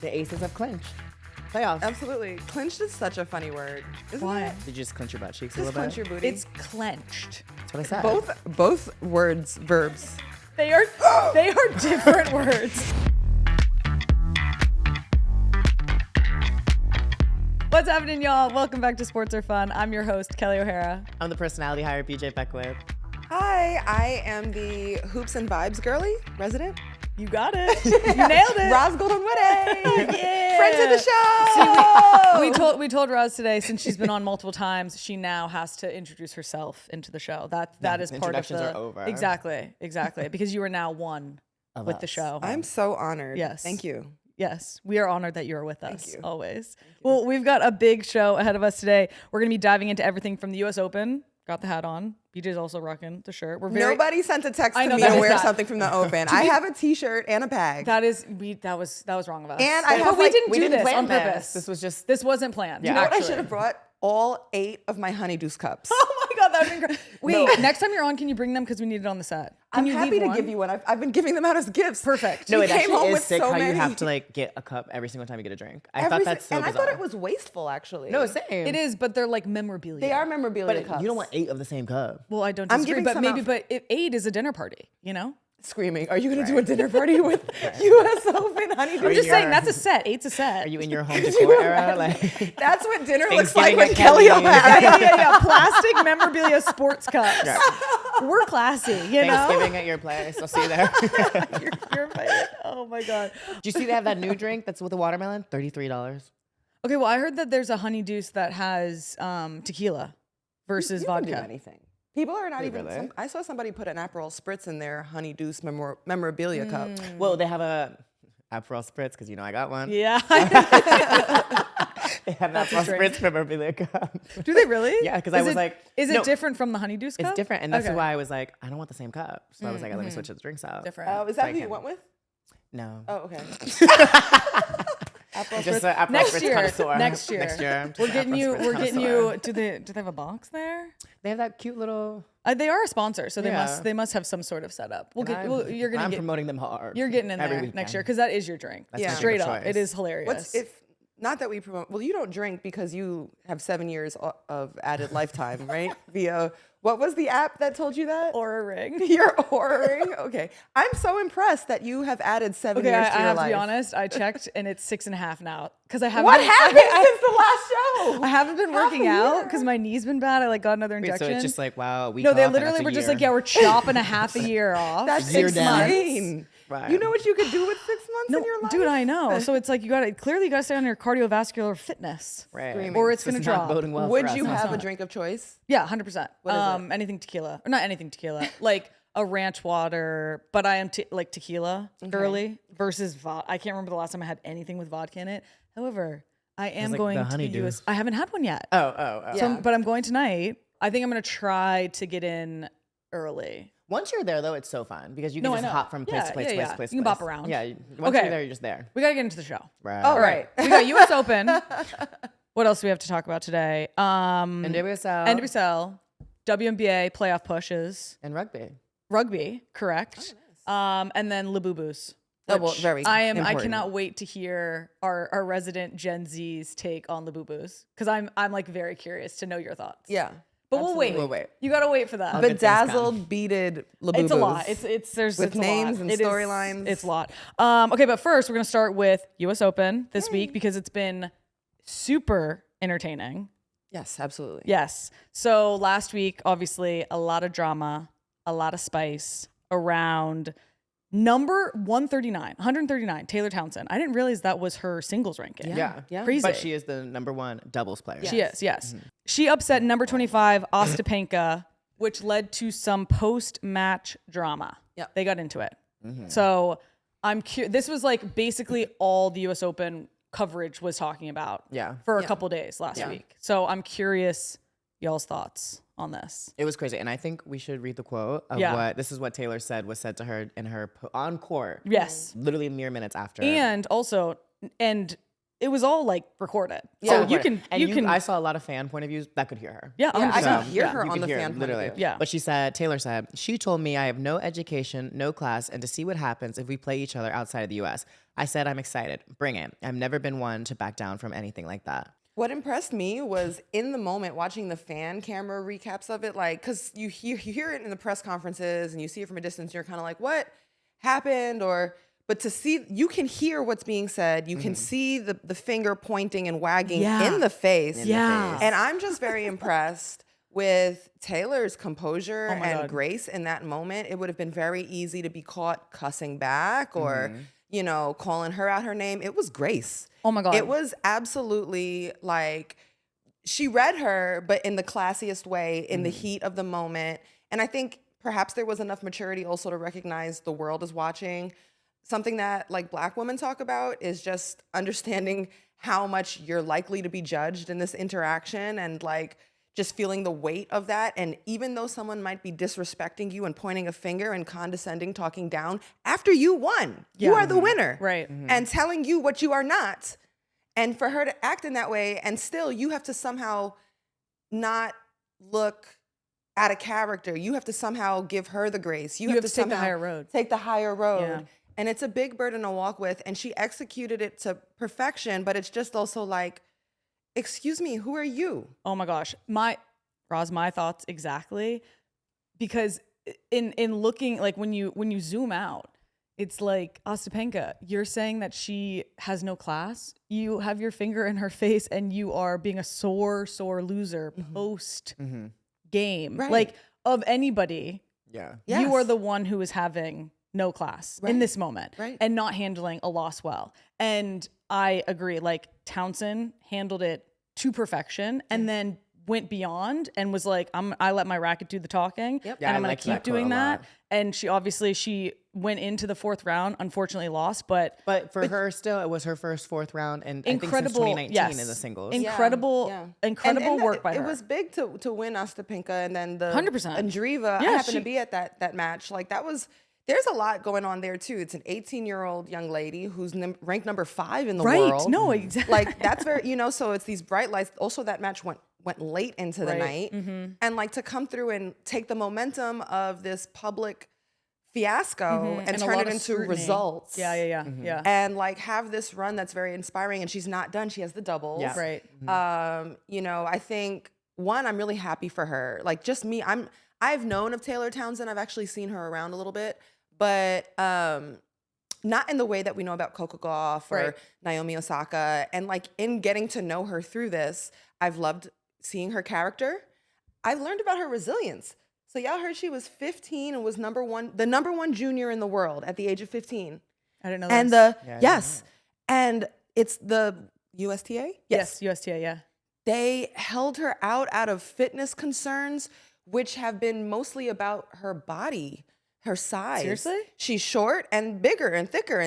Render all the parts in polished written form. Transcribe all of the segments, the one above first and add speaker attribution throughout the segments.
Speaker 1: The aces of clinch. Playoffs.
Speaker 2: Absolutely. Clinched is such a funny word. Isn't
Speaker 3: Why?
Speaker 2: it?
Speaker 1: Did you just clench your butt cheeks a
Speaker 2: Just
Speaker 1: little
Speaker 2: clench
Speaker 1: bit?
Speaker 2: your booty.
Speaker 3: It's clenched.
Speaker 1: That's what I said.
Speaker 2: both words, verbs.
Speaker 3: They are different words. What's happening, y'all? Welcome back to Sports Are Fun. I'm your host, Kelley O'Hara.
Speaker 1: I'm the personality hire, BJ Beckwith.
Speaker 2: Hi, I am the Hoops and Vibes girly resident.
Speaker 3: You got it. You nailed it.
Speaker 2: Ros Gold-Onwude.
Speaker 3: Yeah.
Speaker 2: Friends of the show.
Speaker 3: See, we told Ros today, since she's been on multiple times, she now has to introduce herself into the show. That is part of
Speaker 1: introductions
Speaker 3: the
Speaker 1: are over.
Speaker 3: Exactly. Because you are now one with the show.
Speaker 2: I'm so honored.
Speaker 3: Yes.
Speaker 2: Thank you.
Speaker 3: Yes, we are honored that you're with us.
Speaker 2: you.
Speaker 3: Always. Well, we've got a big show ahead of us today. We're going to be diving into everything from the US Open. Got the hat on. BJ's also rocking the shirt.
Speaker 2: Nobody sent a text
Speaker 3: I
Speaker 2: to
Speaker 3: know,
Speaker 2: me
Speaker 3: that
Speaker 2: to
Speaker 3: is
Speaker 2: wear
Speaker 3: that.
Speaker 2: something from the Open. I have a t-shirt and a bag.
Speaker 3: That was wrong of us.
Speaker 2: And I
Speaker 3: but
Speaker 2: have,
Speaker 3: we
Speaker 2: like,
Speaker 3: didn't
Speaker 1: we
Speaker 3: do
Speaker 1: didn't
Speaker 3: this
Speaker 1: plan
Speaker 3: on purpose.
Speaker 1: this.
Speaker 3: This wasn't planned.
Speaker 1: Yeah.
Speaker 2: You know what I
Speaker 3: actually.
Speaker 2: should have brought? All 8 of my honeydew cups.
Speaker 3: Oh my God, that would be great. Wait, next time you're on, can you bring them? Because we need it on the set. Can
Speaker 2: I'm
Speaker 3: you
Speaker 2: happy
Speaker 3: leave
Speaker 2: to
Speaker 3: one?
Speaker 2: give you one. I've been giving them out as gifts.
Speaker 3: Perfect.
Speaker 1: No,
Speaker 2: You
Speaker 1: it
Speaker 2: came
Speaker 1: actually
Speaker 2: home
Speaker 1: is
Speaker 2: with
Speaker 1: sick
Speaker 2: so
Speaker 1: how you
Speaker 2: many.
Speaker 1: have to like get a cup every single time you get a drink. I
Speaker 2: Every
Speaker 1: thought that's
Speaker 2: si-
Speaker 1: so
Speaker 2: and
Speaker 1: bizarre.
Speaker 2: I thought it was wasteful, actually.
Speaker 1: No, same.
Speaker 3: It is, but they're like memorabilia.
Speaker 2: They are memorabilia
Speaker 1: But
Speaker 2: cups.
Speaker 1: you don't want 8 of the same cup.
Speaker 3: Well, I don't
Speaker 2: I'm
Speaker 3: disagree,
Speaker 2: giving
Speaker 3: but
Speaker 2: some
Speaker 3: maybe,
Speaker 2: out.
Speaker 3: but if 8 is a dinner party, you know?
Speaker 2: Screaming. Are you going to do a dinner party with US Open honeydew?
Speaker 3: I'm just
Speaker 1: you
Speaker 3: saying
Speaker 1: are-
Speaker 3: that's a set. 8's a set.
Speaker 1: Are you in your home decor era? Like,
Speaker 2: That's what dinner looks like
Speaker 1: Thanksgiving
Speaker 2: with
Speaker 1: at
Speaker 2: Kelley
Speaker 1: Kelley.
Speaker 2: O'Hara.
Speaker 3: yeah. Plastic memorabilia sports cups. We're classy, you know?
Speaker 1: Thanksgiving at your place. I'll see you there.
Speaker 3: You're right. Oh my God.
Speaker 1: Do you see they have that new drink that's with a watermelon? $33.
Speaker 3: Okay, well, I heard that there's a honeydew that has tequila versus
Speaker 2: You can do
Speaker 3: vodka.
Speaker 2: anything. People are not even.
Speaker 1: really?
Speaker 2: I saw somebody put an Aperol spritz in their honeydew memorabilia cup.
Speaker 1: Well, they have a Aperol Spritz because you know I got one.
Speaker 3: Yeah.
Speaker 1: They have
Speaker 3: That's a
Speaker 1: Aperol
Speaker 3: drink.
Speaker 1: Spritz memorabilia cup.
Speaker 3: Do they really?
Speaker 1: Yeah, 'cause I
Speaker 3: Is
Speaker 1: was
Speaker 3: it-
Speaker 1: like,
Speaker 3: is it
Speaker 1: no.
Speaker 3: different from the honeydew cup?
Speaker 1: It's different, and that's
Speaker 3: Okay.
Speaker 1: why I was like, I don't want the same cup. So I was like, let me switch the drinks out.
Speaker 3: Different.
Speaker 2: Is that who you went with?
Speaker 1: No.
Speaker 2: Oh, okay.
Speaker 1: I'm just an Aperol
Speaker 3: Next
Speaker 1: Spritz
Speaker 3: year.
Speaker 1: connoisseur.
Speaker 3: Next year.
Speaker 1: Next year. I'm just
Speaker 3: We're
Speaker 1: an
Speaker 3: getting
Speaker 1: Aperol
Speaker 3: you.
Speaker 1: Spritz
Speaker 3: We're getting
Speaker 1: connoisseur.
Speaker 3: you. Do they have a box there?
Speaker 1: They have that cute little.
Speaker 3: They are a sponsor, so
Speaker 1: Yeah.
Speaker 3: they must have some sort of setup. We'll get.
Speaker 1: I'm-
Speaker 3: You're gonna
Speaker 1: I'm
Speaker 3: get.
Speaker 1: promoting them hard.
Speaker 3: You're getting in
Speaker 1: every
Speaker 3: there
Speaker 1: weekend.
Speaker 3: next year because that is your drink.
Speaker 1: That's
Speaker 2: my drink
Speaker 3: Straight
Speaker 1: of
Speaker 3: up,
Speaker 1: choice.
Speaker 3: it is hilarious.
Speaker 2: What's if? Not that we promote. Well, you don't drink because you have 7 years of added lifetime, right? Via what was the app that told you that?
Speaker 3: or a ring?
Speaker 2: Your Oura ring. Okay, I'm so impressed that you have added 7
Speaker 3: Okay,
Speaker 2: years
Speaker 3: I
Speaker 2: to your
Speaker 3: have
Speaker 2: life.
Speaker 3: to be honest. I checked and it's 6.5 now because I haven't.
Speaker 2: What
Speaker 3: been-
Speaker 2: happened since the last show?
Speaker 3: I haven't been
Speaker 2: Half
Speaker 3: working
Speaker 2: a
Speaker 3: out
Speaker 2: year?
Speaker 3: because my knee's been bad. I got another
Speaker 1: Wait,
Speaker 3: injection.
Speaker 1: so it's just like, wow, a week
Speaker 3: no, they
Speaker 1: off and
Speaker 3: literally
Speaker 1: that's a
Speaker 3: were just
Speaker 1: year.
Speaker 3: like, yeah, we're chopping a half a year off.
Speaker 2: That's
Speaker 1: Year
Speaker 2: 6
Speaker 1: down.
Speaker 2: months.
Speaker 1: Right.
Speaker 2: You know what you could do with 6 months in your life?
Speaker 3: Dude, I know. So it's like you got to stay on your cardiovascular fitness.
Speaker 1: Right.
Speaker 2: Screaming.
Speaker 3: Or it's
Speaker 1: So
Speaker 3: gonna
Speaker 1: not
Speaker 3: drop.
Speaker 1: boding well
Speaker 2: Would
Speaker 1: for us,
Speaker 2: you
Speaker 1: huh?
Speaker 2: have a drink of choice?
Speaker 3: Yeah, 100%.
Speaker 2: What is it?
Speaker 3: Anything tequila, or not anything tequila, like a ranch water, but I am like tequila girly versus vodka. I can't remember the last time I had anything with vodka in it. However, I am
Speaker 1: like
Speaker 3: going
Speaker 1: the
Speaker 3: to the
Speaker 1: honeydew.
Speaker 3: US. I haven't had one yet.
Speaker 1: Oh.
Speaker 2: Yeah.
Speaker 3: But I'm going tonight. I think I'm going to try to get in early.
Speaker 1: Once you're there, though, it's so fun because you can
Speaker 3: No, I
Speaker 1: just
Speaker 3: know.
Speaker 1: hop from place
Speaker 3: Yeah,
Speaker 1: to place
Speaker 3: yeah,
Speaker 1: to place
Speaker 3: yeah.
Speaker 1: to place.
Speaker 3: You can
Speaker 1: to
Speaker 3: bop
Speaker 1: place.
Speaker 3: around.
Speaker 1: Yeah. Once
Speaker 3: Okay.
Speaker 1: you're there, you're just there.
Speaker 3: We got to get into the show.
Speaker 1: Right.
Speaker 2: All
Speaker 3: All
Speaker 2: right.
Speaker 3: right. We got US Open. What else do we have to talk about today?
Speaker 1: NWSL.
Speaker 3: NWSL, WNBA playoff pushes,
Speaker 1: And rugby.
Speaker 3: rugby, correct. And then Labubu's.
Speaker 2: Oh, well,
Speaker 3: which
Speaker 2: very
Speaker 3: I
Speaker 2: important.
Speaker 3: cannot wait to hear our resident Gen Z's take on Labubu's because I'm like very curious to know your thoughts.
Speaker 2: Yeah.
Speaker 3: But we'll wait.
Speaker 1: We'll wait.
Speaker 3: You gotta wait for that.
Speaker 1: Good things
Speaker 2: Bedazzled, beaded Labubus.
Speaker 3: It's a lot. There's
Speaker 2: With
Speaker 3: it's a
Speaker 2: names
Speaker 3: lot.
Speaker 2: and
Speaker 3: It is-
Speaker 2: storylines.
Speaker 3: It's a lot. Okay, but first we're gonna start with US Open this week because it's been super entertaining.
Speaker 2: Yes, absolutely.
Speaker 3: Yes. So last week, obviously, a lot of drama, a lot of spice around number 139, Taylor Townsend. I didn't realize that was her singles ranking.
Speaker 1: Yeah.
Speaker 2: Yeah.
Speaker 3: Crazy.
Speaker 1: But she is the #1 doubles player.
Speaker 3: She is, yes. She upset number 25, Ostapenka, which led to some post-match drama.
Speaker 2: Yeah.
Speaker 3: They got into it. So I'm curious. This was like basically all the US Open coverage was talking about
Speaker 1: Yeah.
Speaker 3: for a
Speaker 2: Yeah.
Speaker 3: couple days last
Speaker 2: Yeah.
Speaker 3: week. So I'm curious y'all's thoughts on this.
Speaker 1: It was crazy. And I think we should read the quote of
Speaker 3: Yeah.
Speaker 1: this is what Taylor said was said to her in her on court.
Speaker 3: Yes.
Speaker 1: Literally mere minutes after.
Speaker 3: And also, it was all like recorded.
Speaker 2: Yeah.
Speaker 3: So you can,
Speaker 1: I saw a lot of fan point of views that could hear her.
Speaker 3: yeah,
Speaker 2: Yeah, I
Speaker 3: 100%.
Speaker 2: could hear
Speaker 3: Yeah.
Speaker 2: her
Speaker 1: You
Speaker 2: on
Speaker 1: could
Speaker 2: the
Speaker 1: hear
Speaker 2: fan
Speaker 1: it,
Speaker 2: point of
Speaker 1: literally.
Speaker 2: view.
Speaker 3: Yeah.
Speaker 1: But Taylor said, she told me I have no education, no class, and to see what happens if we play each other outside of the US. I said, I'm excited. Bring it. I've never been one to back down from anything like that.
Speaker 2: What impressed me was in the moment watching the fan camera recaps of it, like, because you hear it in the press conferences and you see it from a distance, and you're kind of like, what happened? But to see, you can hear what's being said. You can see the finger pointing and wagging in the face. And I'm just very impressed with Taylor's composure and grace in that moment. It would have been very easy to be caught cussing back or, you know, calling her out her name. It was grace.
Speaker 3: Oh my God.
Speaker 2: It was absolutely like, she read her, but in the classiest way, in the heat of the moment. And I think perhaps there was enough maturity also to recognize the world is watching. Something that like Black women talk about is just understanding how much you're likely to be judged in this interaction and like just feeling the weight of that. And even though someone might be disrespecting you and pointing a finger and condescending, talking down, after you won, you are the winner.
Speaker 3: Right.
Speaker 2: And telling you what you are not. And for her to act in that way, and still you have to somehow not look at a character. You have to somehow give her the grace. You have to
Speaker 3: take the higher road.
Speaker 2: Take the higher road.
Speaker 3: Yeah.
Speaker 2: And it's a big burden to walk with. And she executed it to perfection, but it's just also like, excuse me, who are you?
Speaker 3: Oh my gosh. My thoughts exactly. Because in looking, like when you zoom out, it's like, Ostapenko, you're saying that she has no class. You have your finger in her face and you are being a sore loser post game.
Speaker 2: Right.
Speaker 3: Like of anybody,
Speaker 1: Yeah.
Speaker 3: you are the one who is having no class in this moment and not handling a loss well. And I agree, like Townsend handled it to perfection and then went beyond and was like, I let my racket do the talking and I'm going to keep doing that. And she went into the fourth round, unfortunately lost, but
Speaker 1: for her still, it was her first fourth round and I think since 2019 in the singles.
Speaker 3: Incredible work by her.
Speaker 2: It was big to win Ostapenko, and then the
Speaker 3: 100%.
Speaker 2: Andreeva, I happened to be at that match. Like there's a lot going on there too. It's an 18-year-old young lady who's ranked number 5 in the world.
Speaker 3: No, exactly.
Speaker 2: Like that's very, so it's these bright lights. Also that match went late into the night. And like to come through and take the momentum of this public fiasco and turn it into results.
Speaker 3: Yeah.
Speaker 2: And like have this run that's very inspiring, and she's not done. She has the doubles.
Speaker 1: Yeah.
Speaker 3: Right.
Speaker 2: I think I'm really happy for her. Like just me, I've known of Taylor Townsend. I've actually seen her around a little bit, but not in the way that we know about Coco Gauff or Naomi Osaka. And like in getting to know her through this, I've loved seeing her character. I've learned about her resilience. So y'all heard she was 15 and was the number one junior in the world at the age of 15.
Speaker 3: I didn't know
Speaker 2: and
Speaker 3: this.
Speaker 2: And it's the USTA?
Speaker 3: Yes, USTA, yeah.
Speaker 2: They held her out of fitness concerns, which have been mostly about her body, her size.
Speaker 3: Seriously?
Speaker 2: She's short and bigger and thicker.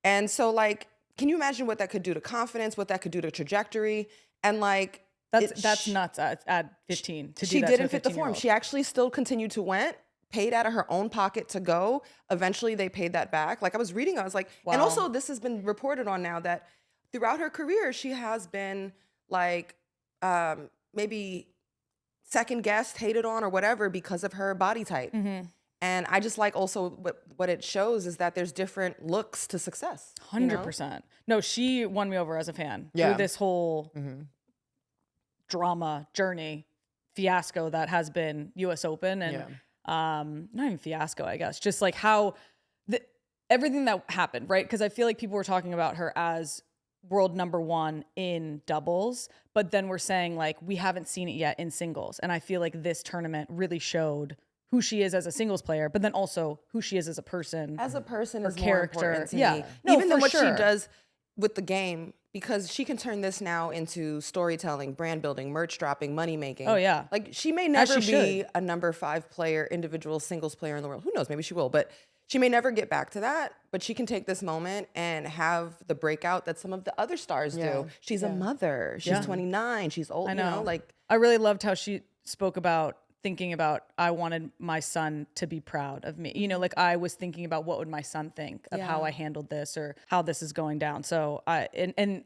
Speaker 2: And so like, can you imagine what that could do to confidence, what that could do to trajectory? And like,
Speaker 3: that's nuts at 15 to do
Speaker 2: she
Speaker 3: that
Speaker 2: didn't
Speaker 3: to a
Speaker 2: fit the form.
Speaker 3: 15-year-old.
Speaker 2: She actually still continued to went, paid out of her own pocket to go. Eventually they paid that back. Like I was reading, I was like, and also this has been reported on now that throughout her career, she has been like, maybe second guessed, hated on or whatever because of her body type. And I just like also what it shows is that there's different looks to success.
Speaker 3: 100%. No, she won me over as a fan through this whole drama journey fiasco that has been US Open and not even fiasco, I guess, just like how everything that happened, right? Because I feel like people were talking about her as world number 1 in doubles, but then we're saying like we haven't seen it yet in singles. And I feel like this tournament really showed who she is as a singles player, but then also who she is as a person.
Speaker 2: As a person is
Speaker 3: character.
Speaker 2: more important to
Speaker 3: Yeah.
Speaker 2: me.
Speaker 3: No,
Speaker 2: even
Speaker 3: for
Speaker 2: than what
Speaker 3: sure.
Speaker 2: she does with the game, because she can turn this now into storytelling, brand building, merch dropping, money making.
Speaker 3: Oh, yeah.
Speaker 2: Like she may never
Speaker 3: she
Speaker 2: be
Speaker 3: should.
Speaker 2: a number 5 player, individual singles player in the world. Who knows? Maybe she will, but she may never get back to that. But she can take this moment and have the breakout that some of the other stars do. She's a mother. She's 29. She's old.
Speaker 3: I know.
Speaker 2: Like
Speaker 3: I really loved how she spoke about thinking about, I wanted my son to be proud of me. Like I was thinking about what would my son think of how I handled this or how this is going down. So it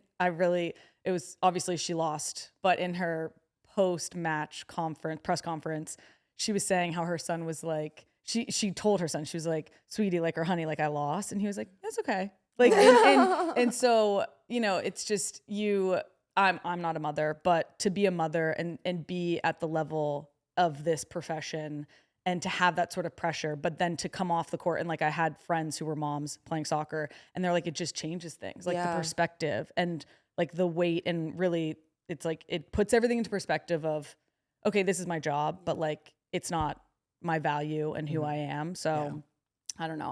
Speaker 3: was obviously she lost, but in her post-match press conference, she was saying how her son was like, she told her son, she was like, sweetie, like, or honey, like I lost. And he was like, that's okay. Like, and so, you know, it's just I'm not a mother, but to be a mother and be at the level of this profession and to have that sort of pressure, but then to come off the court and like I had friends who were moms playing soccer and they're like, it just changes things, like the perspective and like the weight, and really it's like, it puts everything into perspective of, okay, this is my job, but like, it's not my value and who I am. So I don't know.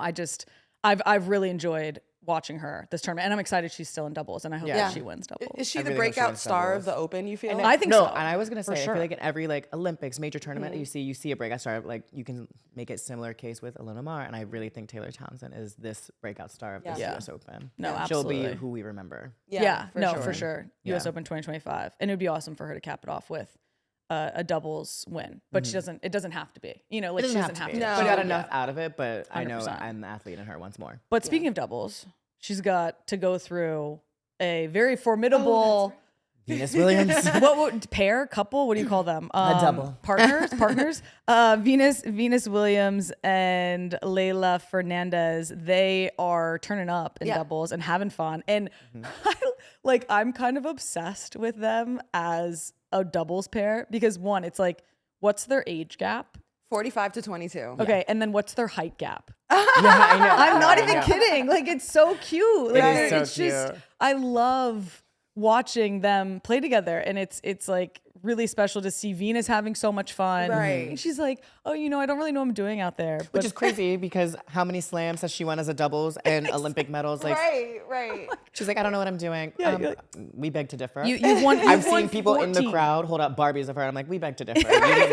Speaker 3: I've really enjoyed watching her this tournament, and I'm excited she's still in doubles, and I hope that she wins doubles.
Speaker 2: Is she the breakout star of the Open, you feel?
Speaker 3: I think so.
Speaker 1: And I was gonna say,
Speaker 3: sure.
Speaker 1: I feel like in every like Olympics major tournament you see a breakout star. Like you can make it similar case with Alyssa Mar, and I really think Taylor Townsend is this breakout star of this US Open.
Speaker 3: No,
Speaker 1: she'll
Speaker 3: absolutely.
Speaker 1: be who we remember.
Speaker 3: For sure. US Open 2025, and it would be awesome for her to cap it off with a doubles win, but she doesn't. It doesn't have to be. You know, like she doesn't have to.
Speaker 1: No. She got enough out of it, but 100%. I know I'm the athlete in her once more.
Speaker 3: But speaking of doubles, she's got to go through a very formidable
Speaker 1: Venus Williams.
Speaker 3: what pair, couple? What do you call them?
Speaker 1: A double.
Speaker 3: Partners. Venus Williams and Leylah Fernandez. They are turning up in doubles and having fun. And I'm kind of obsessed with them as a doubles pair because one, it's like, what's their age gap?
Speaker 2: 45 to 22.
Speaker 3: Okay, and then what's their height gap?
Speaker 1: I know.
Speaker 3: I'm not even kidding. Like, it's so cute. Like,
Speaker 1: It is so
Speaker 3: it's just,
Speaker 1: cute.
Speaker 3: I love watching them play together, and it's like really special to see Venus having so much fun.
Speaker 2: Right.
Speaker 3: And she's like, oh, you know, I don't really know what I'm doing out there. But
Speaker 1: Which is crazy because how many slams has she won as a doubles and Olympic medals? Like,
Speaker 2: Right.
Speaker 1: she's like, I don't know what I'm doing. We beg to differ.
Speaker 3: you've won.
Speaker 1: I've seen people in the crowd hold up Barbies of her, and I'm like, we beg to differ.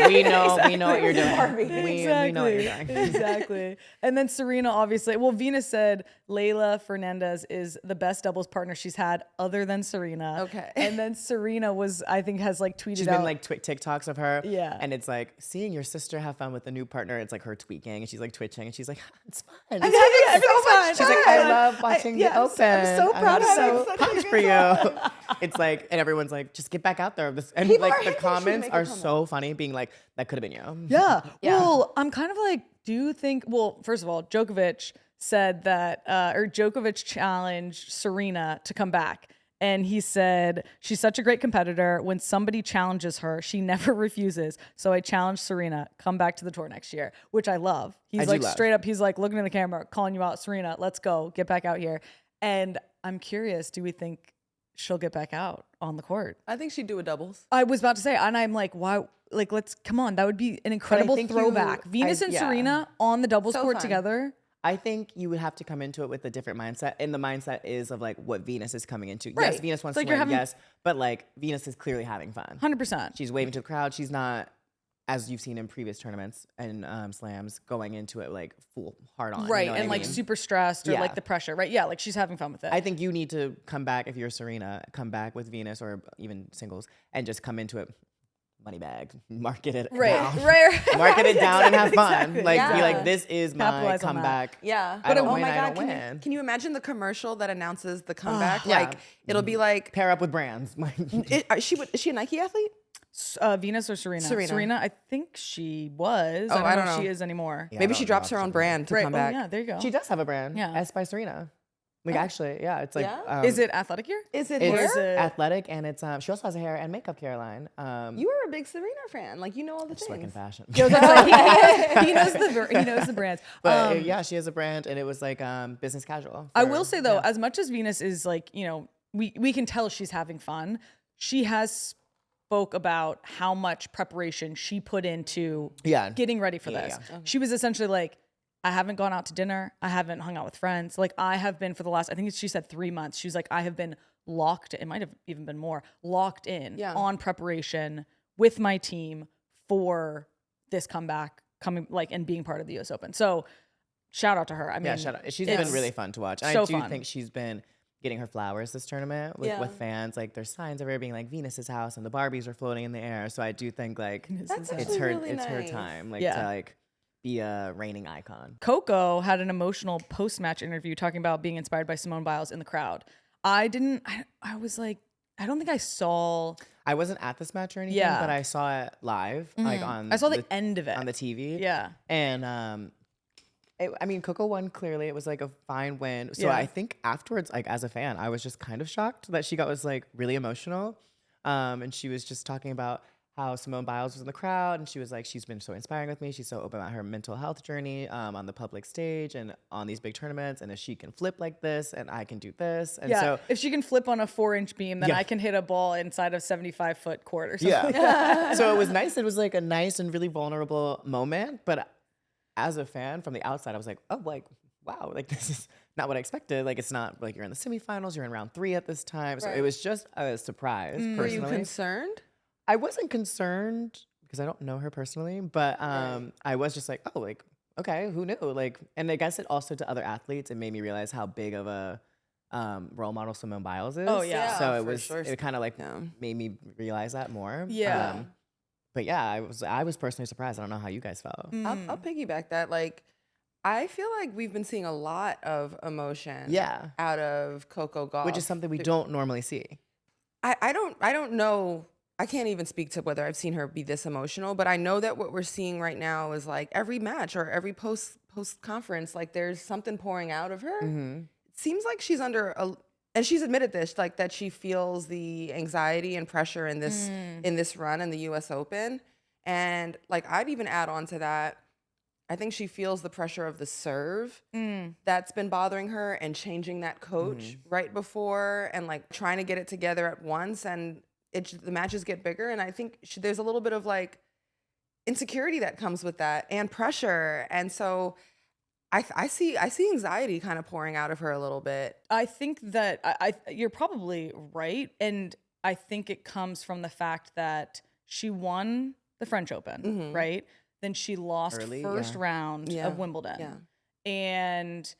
Speaker 1: We know what you're doing. We know what you're doing.
Speaker 3: Exactly. And then Serena, obviously. Well, Venus said Leylah Fernandez is the best doubles partner she's had other than Serena.
Speaker 2: Okay.
Speaker 3: And then Serena has like tweeted
Speaker 1: She's
Speaker 3: out.
Speaker 1: been like TikToks of her.
Speaker 3: Yeah.
Speaker 1: And it's like seeing your sister have fun with a new partner. It's like her tweaking and she's like twitching and she's like, it's fun.
Speaker 3: Everything's fun.
Speaker 1: She's like, I love watching the Open.
Speaker 3: I'm so proud of her.
Speaker 1: So pumped for you. It's like, and everyone's like, just get back out there. And
Speaker 2: People
Speaker 1: like
Speaker 2: are
Speaker 1: the comments
Speaker 2: making
Speaker 1: are
Speaker 2: comments.
Speaker 1: so funny, being like, that could have been you.
Speaker 3: Yeah. Well, I'm kind of like, do you think, well, first of all, Djokovic said that, or Djokovic challenged Serena to come back. And he said, she's such a great competitor. When somebody challenges her, she never refuses. So I challenged Serena, come back to the tour next year, which I love. He's like straight up, he's like looking in the camera, calling you out, Serena, let's go, get back out here. And I'm curious, do we think she'll get back out on the court?
Speaker 2: I think she'd do a doubles.
Speaker 3: I was about to say, and I'm like, why? Like, let's, come on, that would be an incredible throwback. Venus and Serena on the doubles court together.
Speaker 1: I think you would have to come into it with a different mindset. And the mindset is of like what Venus is coming into.
Speaker 3: Right.
Speaker 1: Yes, Venus wants
Speaker 3: Like
Speaker 1: to
Speaker 3: you're
Speaker 1: win,
Speaker 3: having-
Speaker 1: yes. But like Venus is clearly having fun.
Speaker 3: 100%.
Speaker 1: She's waving to the crowd. She's not, as you've seen in previous tournaments and slams, going into it like full hard on.
Speaker 3: Right,
Speaker 1: You know what
Speaker 3: and
Speaker 1: I
Speaker 3: like
Speaker 1: mean?
Speaker 3: super stressed or
Speaker 1: Yeah.
Speaker 3: like the pressure, right? Yeah, like she's having fun with it.
Speaker 1: I think you need to come back if you're Serena, come back with Venus or even singles and just come into it money bag, market it down.
Speaker 3: Right.
Speaker 1: Market it down and have fun.
Speaker 3: Exactly.
Speaker 1: Like be like, this is my
Speaker 3: Capitalize on that.
Speaker 1: comeback.
Speaker 2: Yeah.
Speaker 1: I don't
Speaker 2: oh
Speaker 1: win,
Speaker 2: my
Speaker 1: I
Speaker 2: God,
Speaker 1: don't win.
Speaker 2: can you imagine the commercial that announces the comeback?
Speaker 1: Yeah.
Speaker 2: Like it'll be like,
Speaker 1: Pair up with brands.
Speaker 2: is she a Nike athlete?
Speaker 3: Venus or Serena?
Speaker 2: Serena.
Speaker 3: I think she was.
Speaker 2: Oh,
Speaker 3: I don't know if she is anymore.
Speaker 1: Yeah,
Speaker 2: Maybe
Speaker 1: I
Speaker 2: she
Speaker 1: don't
Speaker 2: drops
Speaker 1: know
Speaker 2: her
Speaker 1: off
Speaker 2: own
Speaker 1: the top of my
Speaker 2: brand to
Speaker 3: Right.
Speaker 2: come
Speaker 3: Oh,
Speaker 2: back.
Speaker 3: yeah, there you go.
Speaker 1: She does have a brand.
Speaker 3: Yeah.
Speaker 1: S by Serena. Like actually, yeah, it's like
Speaker 2: Yeah?
Speaker 3: Is it athletic gear?
Speaker 2: Is it
Speaker 1: it's
Speaker 2: hair?
Speaker 3: is it-
Speaker 1: athletic and it's she also has a hair and makeup care line.
Speaker 2: You were a big Serena fan. Like you know all the
Speaker 1: just like in
Speaker 2: things.
Speaker 1: fashion.
Speaker 3: he knows the brands.
Speaker 1: But yeah, she has a brand and it was like business casual.
Speaker 3: I will say though, as much as Venus is like, you know, we can tell she's having fun. She has spoke about how much preparation she put into getting ready for this.
Speaker 2: Yeah.
Speaker 3: She was essentially like, I haven't gone out to dinner. I haven't hung out with friends. Like I have been for the last, I think she said 3 months. She was like, I have been locked. It might have even been more locked in on preparation with my team for this comeback coming like and being part of the US Open. So shout out to her. I mean,
Speaker 1: shout out. She's been really fun to watch. And
Speaker 3: so
Speaker 1: I do
Speaker 3: fun.
Speaker 1: think she's been getting her flowers this tournament with fans. Like there's signs of her being like Venus's house and the Barbies are floating in the air. So I do think like
Speaker 2: That's
Speaker 1: it's
Speaker 2: actually
Speaker 1: her
Speaker 2: really
Speaker 1: it's her
Speaker 2: nice.
Speaker 1: time like to like be a reigning icon.
Speaker 3: Coco had an emotional post-match interview talking about being inspired by Simone Biles in the crowd. I was like, I don't think I saw.
Speaker 1: I wasn't at this match or anything, but I saw it live, like on.
Speaker 3: I saw the end of it
Speaker 1: on the TV.
Speaker 3: Yeah,
Speaker 1: and I mean, Coco won clearly. It was like a fine win. So
Speaker 3: Yeah.
Speaker 1: I think afterwards, like as a fan, I was just kind of shocked that she was like really emotional. And she was just talking about how Simone Biles was in the crowd, and she was like, she's been so inspiring with me. She's so open about her mental health journey on the public stage and on these big tournaments. And if she can flip like this, and I can do this. And
Speaker 3: Yeah,
Speaker 1: so
Speaker 3: if she can flip on a 4-inch beam, then
Speaker 1: Yeah.
Speaker 3: I can hit a ball inside of 75-foot court or something.
Speaker 1: yeah. So it was nice. It was like a nice and really vulnerable moment. But as a fan from the outside, I was like, oh, like, wow, like this is not what I expected. Like, it's not like you're in the semifinals, you're in round 3 at this time. So it was just a surprise, personally.
Speaker 2: Were you concerned?
Speaker 1: I wasn't concerned because I don't know her personally, but I was just like, oh, like, okay, who knew? Like, and I guess it also to other athletes, it made me realize how big of a role model Simone Biles is.
Speaker 3: Oh, yeah.
Speaker 1: So
Speaker 2: for sure.
Speaker 1: it kind of like made me realize that more.
Speaker 3: Yeah.
Speaker 1: But yeah, I was personally surprised. I don't know how you guys felt.
Speaker 2: I'll piggyback that. Like, I feel like we've been seeing a lot of emotion out of Coco Gauff.
Speaker 1: Which is something we don't normally see.
Speaker 2: I don't know. I can't even speak to whether I've seen her be this emotional, but I know that what we're seeing right now is like every match or every post conference, like there's something pouring out of her. It seems like she's under and she's admitted this, like that she feels the anxiety and pressure in this run in the US Open. And like I'd even add on to that, I think she feels the pressure of the serve that's been bothering her and changing that coach right before and like trying to get it together at once, and the matches get bigger. And I think there's a little bit of like insecurity that comes with that and pressure. And so I see anxiety kind of pouring out of her a little bit.
Speaker 3: I think that you're probably right. And I think it comes from the fact that she won the French Open, right? Then she lost first round of Wimbledon.
Speaker 2: Yeah.
Speaker 3: And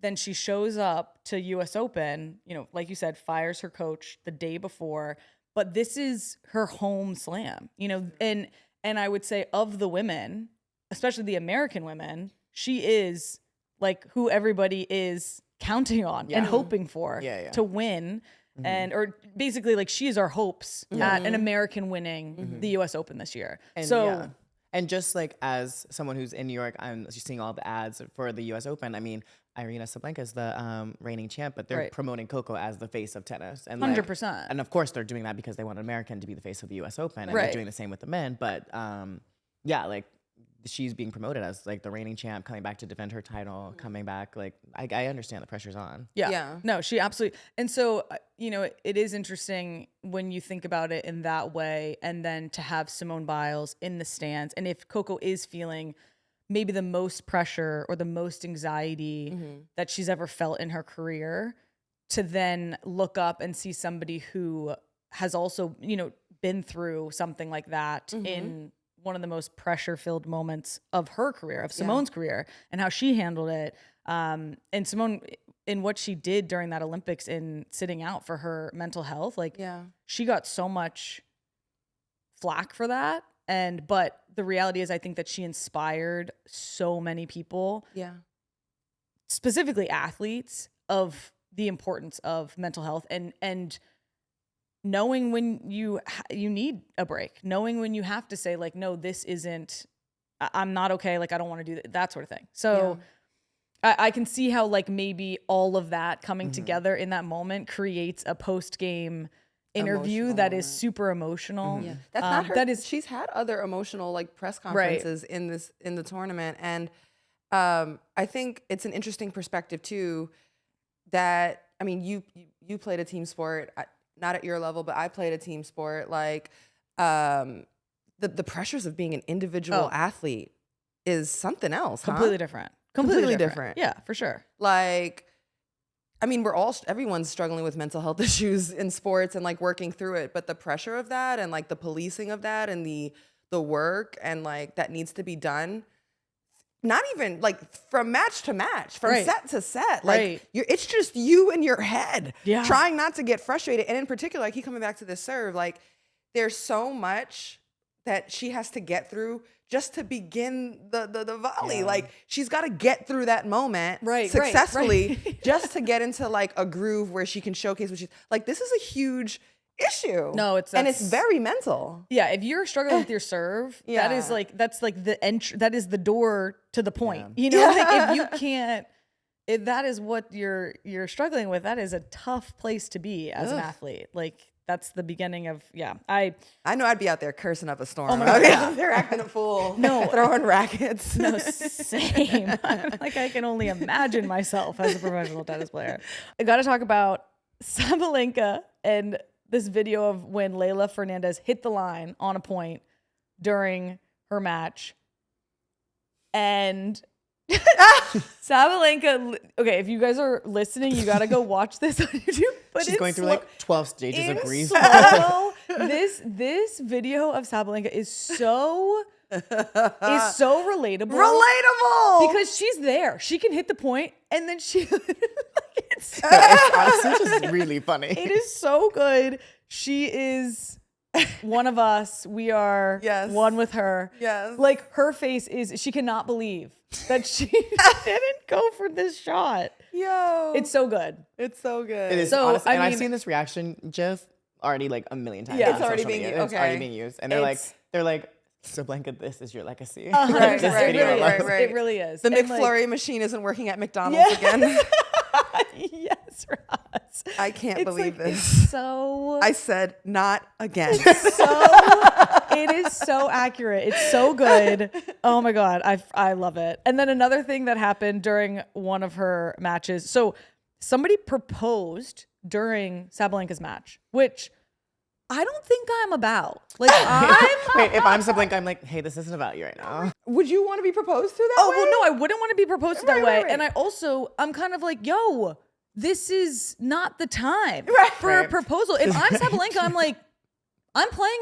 Speaker 3: then she shows up to US Open, you know, like you said, fires her coach the day before. But this is her home slam, you know, and I would say of the women, especially the American women, she is like who everybody is counting on and hoping for to win. And or basically like she is our hopes at an American winning the US Open this year.
Speaker 1: And and just like as someone who's in New York, I'm just seeing all the ads for the US Open. I mean, Irina Sabalenka is the reigning champ, but they're promoting Coco as the face of tennis. And
Speaker 3: 100%.
Speaker 1: And of course they're doing that because they want an American to be the face of the US Open. And they're doing the same with the men. But yeah, like she's being promoted as like the reigning champ, coming back to defend her title, coming back. Like I understand the pressure's on.
Speaker 3: Yeah. No, she absolutely. And so, you know, it is interesting when you think about it in that way. And then to have Simone Biles in the stands. And if Coco is feeling maybe the most pressure or the most anxiety that she's ever felt in her career, to then look up and see somebody who has also, you know, been through something like that in one of the most pressure-filled moments of her career, of Simone's career, and how she handled it. And Simone, in what she did during that Olympics in sitting out for her mental health, like she got so much flack for that. But the reality is I think that she inspired so many people, specifically athletes, of the importance of mental health and knowing when you need a break, knowing when you have to say like, no, this isn't, I'm not okay. Like, I don't want to do that sort of thing. So I can see how like maybe all of that coming together in that moment creates a post-game interview that is super emotional.
Speaker 2: That's not her. She's had other emotional like press conferences in the tournament. And I think it's an interesting perspective too, that, I mean, you played a team sport, not at your level, but I played a team sport. Like the pressures of being an individual athlete is something else.
Speaker 3: Completely different. Completely different. Yeah, for sure.
Speaker 2: Like, I mean, everyone's struggling with mental health issues in sports and like working through it, but the pressure of that and like the policing of that and the work and like that needs to be done, not even like from match to match, from set to set, like it's just you in your head trying not to get frustrated. And in particular, I keep coming back to this serve, like there's so much that she has to get through just to begin the volley. Like she's got to get through that moment successfully just to get into like a groove where she can showcase what she's like. This is a huge issue.
Speaker 3: No,
Speaker 2: it's very mental.
Speaker 3: Yeah, if you're struggling with your serve, that is that's like the entry. That is the door to the point. You know, like if you can't, if that is what you're struggling with, that is a tough place to be as an athlete. Like that's the beginning of I
Speaker 2: know I'd be out there cursing up a storm.
Speaker 3: Oh my God.
Speaker 2: They're acting a fool. No, throwing rackets.
Speaker 3: No, same. Like I can only imagine myself as a professional tennis player. I got to talk about Sabalenka and this video of when Leylah Fernandez hit the line on a point during her match. And Sabalenka, okay, if you guys are listening, you got to go watch this on YouTube. But
Speaker 1: she's going through like 12 stages of grief.
Speaker 3: This video of Sabalenka is so relatable.
Speaker 2: Relatable!
Speaker 3: Because she's there. She can hit the point and then she
Speaker 1: it's honestly just really funny.
Speaker 3: It is so good. She is one of us. We are one with her.
Speaker 2: Yes.
Speaker 3: Like her face is, she cannot believe that she didn't go for this shot.
Speaker 2: Yo.
Speaker 3: It's so good.
Speaker 2: It's so good.
Speaker 1: It is,
Speaker 3: so,
Speaker 1: honestly, and
Speaker 3: I mean,
Speaker 1: I've seen this reaction gif already like a million times.
Speaker 3: Yeah.
Speaker 1: on
Speaker 2: It's already
Speaker 1: social
Speaker 2: being
Speaker 1: media.
Speaker 2: used.
Speaker 1: It's already being used. And they're like, so Blanca, this is your legacy.
Speaker 2: Right,
Speaker 1: This
Speaker 2: right,
Speaker 1: video
Speaker 2: right,
Speaker 1: alone.
Speaker 2: right.
Speaker 3: It really is.
Speaker 2: The
Speaker 3: And,
Speaker 2: McFlurry machine isn't working at McDonald's again.
Speaker 3: Yes, Ross.
Speaker 2: I can't believe this.
Speaker 3: It's so
Speaker 2: I said not again.
Speaker 3: it is so accurate. It's so good. Oh my God. I love it. And then another thing that happened during one of her matches. So somebody proposed during Sabalenka's match, which I don't think I'm about. Like
Speaker 1: Wait, if I'm Sabalenka, I'm like, hey, this isn't about you right now.
Speaker 2: Would you want to be proposed to that way?
Speaker 3: well, no, I wouldn't want to be proposed to that way.
Speaker 2: Right.
Speaker 3: And I'm kind of like, yo, this is not the time for a proposal. If I'm Sabalenka, I'm like, I'm playing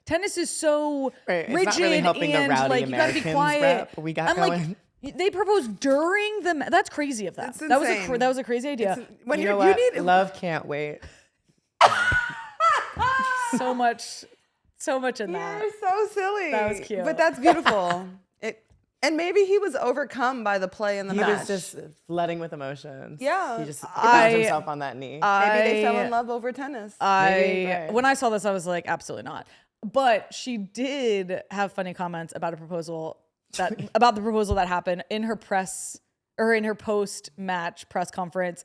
Speaker 3: tennis is so rigid
Speaker 1: It's not really helping
Speaker 3: and
Speaker 1: the rowdy
Speaker 3: like you got to be
Speaker 1: Americans
Speaker 3: quiet.
Speaker 1: rep we got
Speaker 3: I'm
Speaker 1: going.
Speaker 3: like, they proposed during the. That's crazy of them.
Speaker 2: It's
Speaker 3: That was
Speaker 2: insane.
Speaker 3: that was a crazy idea.
Speaker 2: When
Speaker 1: you know
Speaker 2: you
Speaker 1: what?
Speaker 2: need
Speaker 1: Love can't wait.
Speaker 3: So much in that.
Speaker 2: You're so silly.
Speaker 3: That was cute.
Speaker 2: But that's beautiful. And maybe he was overcome by the play in the match.
Speaker 1: He was just flooding with emotions.
Speaker 2: Yeah.
Speaker 1: He just found himself on that knee.
Speaker 2: Maybe they fell in love over tennis.
Speaker 3: When I saw this, I was like, absolutely not. But she did have funny comments about the proposal that happened in her post-match press conference.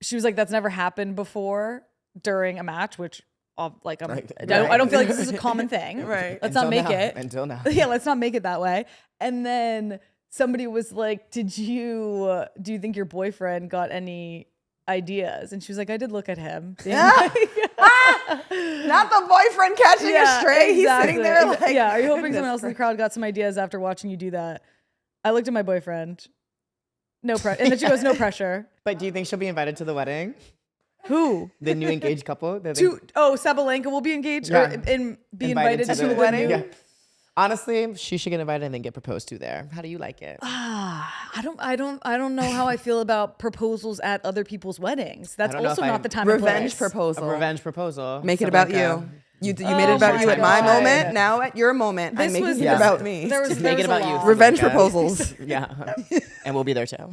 Speaker 3: She was like, that's never happened before during a match, which I don't feel like this is a common thing.
Speaker 2: Right.
Speaker 3: Let's not make it.
Speaker 1: Until now.
Speaker 3: Yeah, let's not make it that way. And then somebody was like, do you think your boyfriend got any ideas? And she was like, I did look at him.
Speaker 2: Not the boyfriend catching a stray.
Speaker 3: Exactly.
Speaker 2: He's sitting there like,
Speaker 3: are you hoping someone else in the crowd got some ideas after watching you do that? I looked at my boyfriend. No pressure. And then she goes, no pressure.
Speaker 1: But do you think she'll be invited to the wedding?
Speaker 3: Who?
Speaker 1: The new engaged couple?
Speaker 3: Sabalenka will be engaged and be invited to the wedding?
Speaker 1: Yeah. Honestly, she should get invited and then get proposed to there. How do you like it?
Speaker 3: I don't know how I feel about proposals at other people's weddings. That's also not the time and
Speaker 2: revenge
Speaker 3: place.
Speaker 2: proposal.
Speaker 1: A revenge proposal.
Speaker 2: Make it about you. You made it about you at my moment. Now at your moment, I'm making it about me.
Speaker 1: Make it about you.
Speaker 2: Revenge proposals.
Speaker 1: Yeah. And we'll be there too.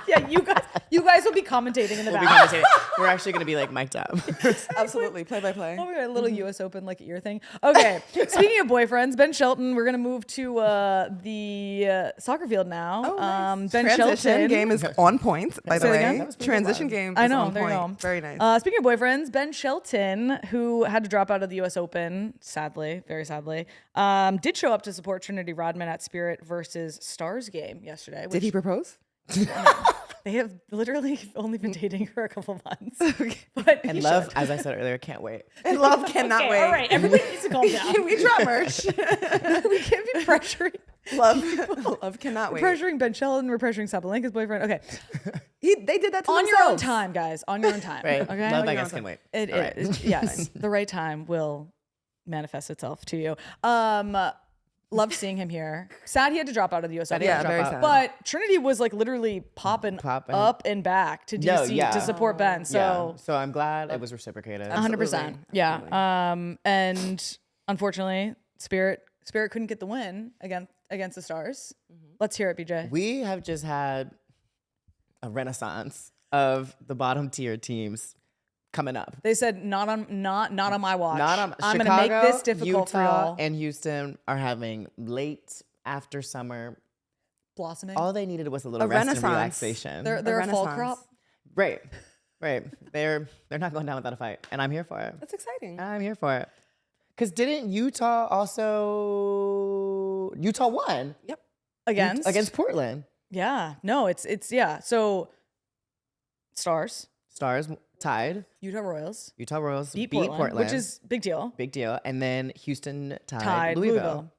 Speaker 3: Yeah, you guys will be commentating in the back.
Speaker 1: We're actually going to be like mic'd up.
Speaker 2: Absolutely. Play by play.
Speaker 3: Oh my God, a little US Open like ear thing. Okay. Speaking of boyfriends, Ben Shelton, we're going to move to the soccer field now.
Speaker 2: Oh, nice.
Speaker 3: Ben
Speaker 2: Transition
Speaker 3: Shelton
Speaker 2: game is on point, by the
Speaker 3: Say it
Speaker 2: way.
Speaker 3: again?
Speaker 2: Transition game
Speaker 3: I
Speaker 2: is
Speaker 3: know,
Speaker 2: on
Speaker 3: there you
Speaker 2: point.
Speaker 3: go.
Speaker 2: Very nice.
Speaker 3: Speaking of boyfriends, Ben Shelton, who had to drop out of the US Open, sadly, very sadly, did show up to support Trinity Rodman at Spirit versus Stars game yesterday.
Speaker 2: Did he propose?
Speaker 3: They have literally only been dating for a couple months.
Speaker 2: Okay.
Speaker 3: But
Speaker 1: And love, as I said earlier, can't wait.
Speaker 2: And love cannot wait.
Speaker 3: All right, everybody needs to calm down.
Speaker 2: Can we drop merch?
Speaker 3: We can't be pressuring.
Speaker 2: Love cannot wait.
Speaker 3: We're pressuring Ben Shelton. We're pressuring Sabalenka's boyfriend. Okay.
Speaker 2: They did that to
Speaker 3: On
Speaker 2: themselves.
Speaker 3: your own time, guys. On your own time.
Speaker 1: Right.
Speaker 3: Okay.
Speaker 1: Love, I guess, can wait.
Speaker 3: It
Speaker 1: All right.
Speaker 3: is. Yes. The right time will manifest itself to you. Loved seeing him here. Sad he had to drop out of the US Open.
Speaker 2: Yeah, very sad.
Speaker 3: But Trinity was like literally popping up and back to DC to support Ben. So
Speaker 1: So I'm glad it was reciprocated.
Speaker 3: 100%. Yeah. And unfortunately, Spirit couldn't get the win against the Stars. Let's hear it, BJ.
Speaker 1: We have just had a renaissance of the bottom tier teams coming up.
Speaker 3: They said not on my watch.
Speaker 1: Not on
Speaker 3: I'm
Speaker 1: Chicago,
Speaker 3: gonna make this difficult for
Speaker 1: Utah,
Speaker 3: y'all.
Speaker 1: and Houston are having late after summer.
Speaker 3: Blossoming.
Speaker 1: All they needed was a little
Speaker 2: A
Speaker 1: rest and
Speaker 2: renaissance.
Speaker 1: relaxation.
Speaker 3: They're a fall
Speaker 2: renaissance.
Speaker 3: crop.
Speaker 1: Right. They're not going down without a fight, and I'm here for it.
Speaker 2: That's exciting.
Speaker 1: I'm here for it. Because didn't Utah won
Speaker 2: Yep.
Speaker 3: Against
Speaker 1: Portland?
Speaker 3: Yeah. No, it's yeah. So Stars,
Speaker 1: tied.
Speaker 3: Utah Royals
Speaker 1: Utah Royals
Speaker 3: beat
Speaker 1: beat
Speaker 3: Portland, which is big deal.
Speaker 1: big deal. And then Houston tied
Speaker 3: Tied
Speaker 1: Louisville.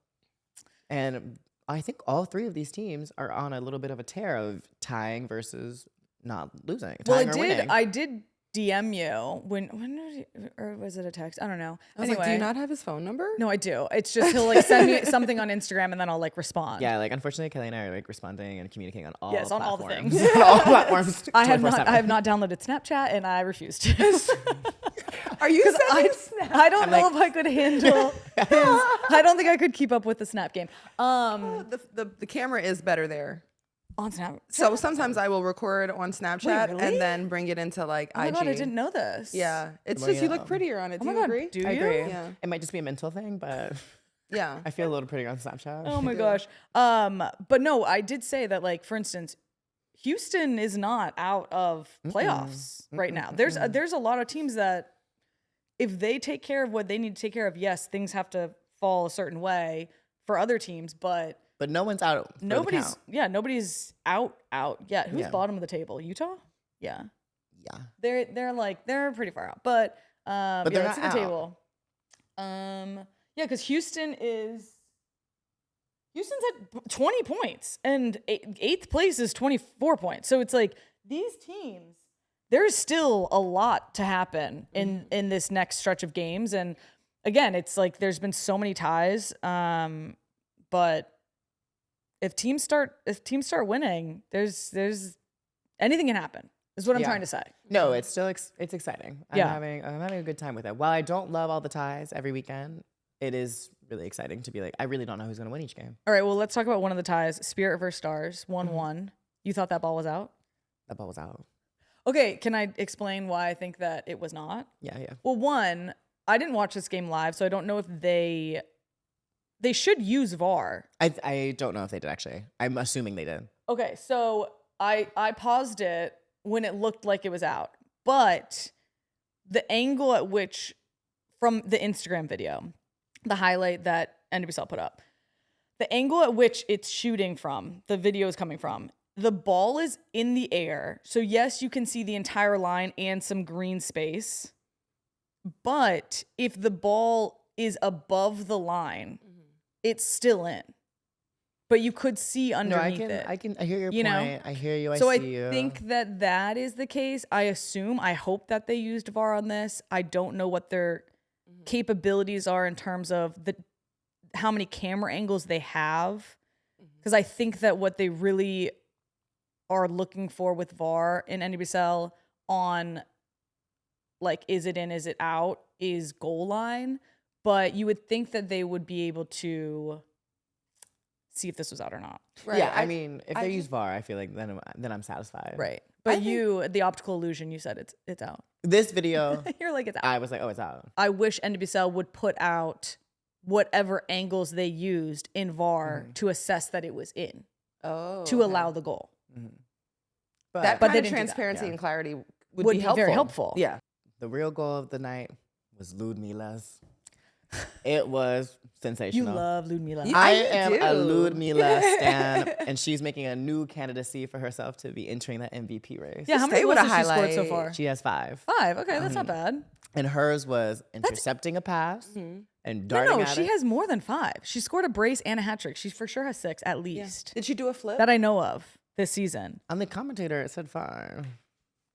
Speaker 1: And I think all three of these teams are on a little bit of a tear of tying versus not losing.
Speaker 3: Well,
Speaker 1: Tying or winning.
Speaker 3: I did DM you when did he, or was it a text? I don't know.
Speaker 2: I was like, do you not have his phone number?
Speaker 3: No, I do. It's just he'll like send me something on Instagram and then I'll like respond.
Speaker 1: Yeah, like unfortunately, Kelley and I are like responding and communicating on all
Speaker 3: Yes, on all the
Speaker 1: platforms.
Speaker 3: things.
Speaker 1: On all platforms.
Speaker 3: I have
Speaker 1: 24/7.
Speaker 3: not downloaded Snapchat and I refuse to.
Speaker 2: Are you sending snaps?
Speaker 3: I don't know
Speaker 1: like-
Speaker 3: if I could handle his. I don't think I could keep up with the Snap game.
Speaker 2: The camera is better there.
Speaker 3: On Snap.
Speaker 2: So sometimes I will record on Snapchat
Speaker 3: really?
Speaker 2: and then bring it into like
Speaker 3: Oh my
Speaker 2: IG.
Speaker 3: God, I didn't know this.
Speaker 2: Yeah, it's
Speaker 1: Well,
Speaker 2: just you
Speaker 1: yeah.
Speaker 2: look prettier on it. Do
Speaker 3: Oh my
Speaker 2: you
Speaker 3: God,
Speaker 2: agree?
Speaker 3: do
Speaker 1: I
Speaker 3: you?
Speaker 1: agree.
Speaker 2: Yeah.
Speaker 1: It might just be a mental thing, but
Speaker 2: Yeah.
Speaker 1: I feel a little prettier on Snapchat.
Speaker 3: Oh my gosh. But no, I did say that, like, for instance, Houston is not out of playoffs right now. There's a lot of teams that if they take care of what they need to take care of, yes, things have to fall a certain way for other teams, but
Speaker 1: no one's out. For
Speaker 3: nobody's
Speaker 1: the count.
Speaker 3: nobody's out yet. Who's
Speaker 1: Yeah.
Speaker 3: bottom of the table? Utah? Yeah.
Speaker 1: Yeah.
Speaker 3: They're pretty far out. But
Speaker 1: they're
Speaker 3: let's
Speaker 1: not
Speaker 3: see the
Speaker 1: out.
Speaker 3: table. Yeah, because Houston's at 20 points and eighth place is 24 points. So it's like these teams, there's still a lot to happen in this next stretch of games. And again, it's like there's been so many ties. But if teams start winning, there's anything can happen. Is what I'm
Speaker 1: Yeah.
Speaker 3: trying to say.
Speaker 1: No, it's still it's exciting.
Speaker 3: Yeah.
Speaker 1: I'm having a good time with it. While I don't love all the ties every weekend, it is really exciting to be like, I really don't know who's going to win each game.
Speaker 3: All right, well, let's talk about one of the ties. Spirit versus Stars, 1-1. You thought that ball was out?
Speaker 1: That ball was out.
Speaker 3: Okay, can I explain why I think that it was not?
Speaker 1: Yeah.
Speaker 3: Well, one, I didn't watch this game live, so I don't know if they should use VAR.
Speaker 1: I don't know if they did actually. I'm assuming they did.
Speaker 3: Okay, so I paused it when it looked like it was out. But the angle at which, from the Instagram video, the highlight that NWSL put up, the angle at which it's shooting from, the video is coming from, the ball is in the air. So yes, you can see the entire line and some green space. But if the ball is above the line, it's still in. But you could see underneath it.
Speaker 1: I hear your
Speaker 3: You know?
Speaker 1: point. I hear you.
Speaker 3: So I
Speaker 1: see you.
Speaker 3: think that is the case. I hope that they used VAR on this. I don't know what their capabilities are in terms of how many camera angles they have. Because I think that what they really are looking for with VAR in NWSL on, like, is it in, is it out, is goal line. But you would think that they would be able to see if this was out or not.
Speaker 2: Right.
Speaker 1: Yeah, I mean, if
Speaker 2: I
Speaker 1: they use VAR, I feel like then I'm satisfied.
Speaker 3: Right. But the optical illusion, you said it's out.
Speaker 1: This video,
Speaker 3: You're like, it's out.
Speaker 1: I was like, oh, it's out.
Speaker 3: I wish NWSL would put out whatever angles they used in VAR to assess that it was in, to allow the goal.
Speaker 2: That
Speaker 3: But
Speaker 2: kind
Speaker 3: they
Speaker 2: of
Speaker 3: didn't do that.
Speaker 2: transparency
Speaker 1: Yeah.
Speaker 2: and clarity would
Speaker 3: Would
Speaker 2: be
Speaker 3: be
Speaker 2: helpful.
Speaker 3: very helpful.
Speaker 2: Yeah.
Speaker 1: The real goal of the night was Ludmila's. It was
Speaker 3: You
Speaker 1: sensational.
Speaker 3: love Ludmila.
Speaker 2: Yeah.
Speaker 1: I
Speaker 2: I
Speaker 1: am a
Speaker 2: do.
Speaker 1: Ludmila stan, and she's making a new candidacy for herself to be entering the MVP race.
Speaker 3: Yeah, how
Speaker 2: Stay
Speaker 3: many
Speaker 2: with
Speaker 3: goals
Speaker 2: a
Speaker 3: has she scored so
Speaker 2: highlight.
Speaker 3: far?
Speaker 1: She has 5.
Speaker 3: 5. Okay, that's not bad.
Speaker 1: And hers was intercepting a pass and
Speaker 3: No,
Speaker 1: darting at
Speaker 3: she
Speaker 1: it.
Speaker 3: has more than 5. She scored a brace and a hat trick. She for sure has 6 at
Speaker 2: Yeah.
Speaker 3: least
Speaker 2: Did she do a flip?
Speaker 3: that I know of this season.
Speaker 1: On the commentator, it said 5.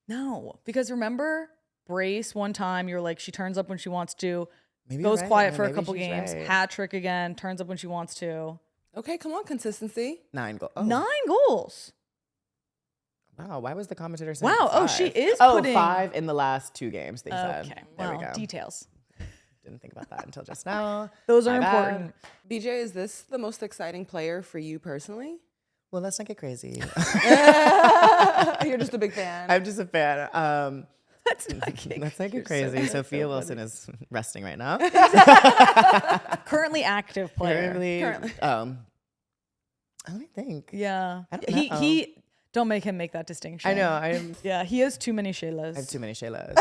Speaker 3: No, because remember brace one time, you're like, she turns up when she wants to,
Speaker 1: Maybe
Speaker 3: goes
Speaker 1: you're right.
Speaker 3: quiet for a
Speaker 1: Maybe
Speaker 3: couple
Speaker 1: she's
Speaker 3: games,
Speaker 1: right.
Speaker 3: hat trick again, turns up when she wants to.
Speaker 2: Okay, come on, consistency.
Speaker 1: 9 goals. Oh,
Speaker 3: 9 goals.
Speaker 1: Wow, why was the commentator saying
Speaker 3: Wow.
Speaker 1: 5?
Speaker 3: Oh, she is
Speaker 1: Oh,
Speaker 3: putting
Speaker 1: 5 in the last 2 games, they said.
Speaker 3: Okay.
Speaker 1: There
Speaker 3: Well,
Speaker 1: we go.
Speaker 3: details.
Speaker 1: Didn't think about that until just now.
Speaker 3: Those are
Speaker 1: My bad.
Speaker 3: important.
Speaker 2: BJ, is this the most exciting player for you personally?
Speaker 1: Well, let's not get crazy.
Speaker 2: You're just a big fan.
Speaker 1: I'm just a fan.
Speaker 3: Let's not get
Speaker 1: Let's not
Speaker 3: you're
Speaker 1: get crazy.
Speaker 3: so
Speaker 1: Sophia
Speaker 3: funny.
Speaker 1: Wilson is resting right now.
Speaker 3: Currently active player.
Speaker 1: Currently,
Speaker 2: Currently.
Speaker 1: let me think.
Speaker 3: Yeah.
Speaker 1: I don't know.
Speaker 3: He don't make him make that distinction.
Speaker 1: I know.
Speaker 3: Yeah, he has too many Shaylas.
Speaker 1: I have too many Shaylas.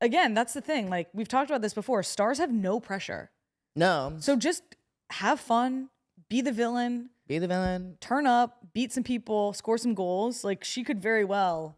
Speaker 3: Again, that's the thing. Like we've talked about this before. Stars have no pressure.
Speaker 1: No.
Speaker 3: So just have fun, be the villain,
Speaker 1: Be the villain.
Speaker 3: turn up, beat some people, score some goals. Like she could very well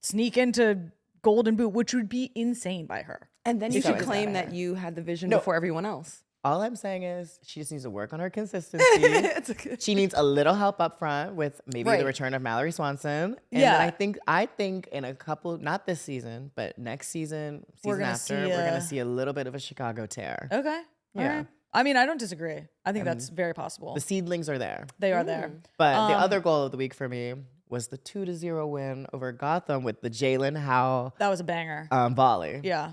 Speaker 3: sneak into Golden Boot, which would be insane by her.
Speaker 2: And then you
Speaker 1: So
Speaker 2: should
Speaker 1: is
Speaker 2: claim
Speaker 1: that
Speaker 2: that you had the vision
Speaker 1: No.
Speaker 2: before everyone else.
Speaker 1: All I'm saying is she just needs to work on her consistency.
Speaker 2: It's okay.
Speaker 1: She needs a little help up front with maybe
Speaker 3: Right.
Speaker 1: the return of Mallory Swanson. And
Speaker 3: Yeah.
Speaker 1: then I think in a couple, not this season, but next season,
Speaker 3: We're
Speaker 1: season
Speaker 3: gonna
Speaker 1: after,
Speaker 3: see
Speaker 1: we're
Speaker 3: a-
Speaker 1: gonna see a little bit of a Chicago tear.
Speaker 3: Okay. All
Speaker 1: Yeah.
Speaker 3: right. I mean, I don't disagree. I think that's very possible.
Speaker 1: The seedlings are there.
Speaker 3: They are there.
Speaker 1: But the other goal of the week for me was the 2-0 win over Gotham with the Jalen Howe
Speaker 3: That was a banger.
Speaker 1: volley.
Speaker 3: Yeah.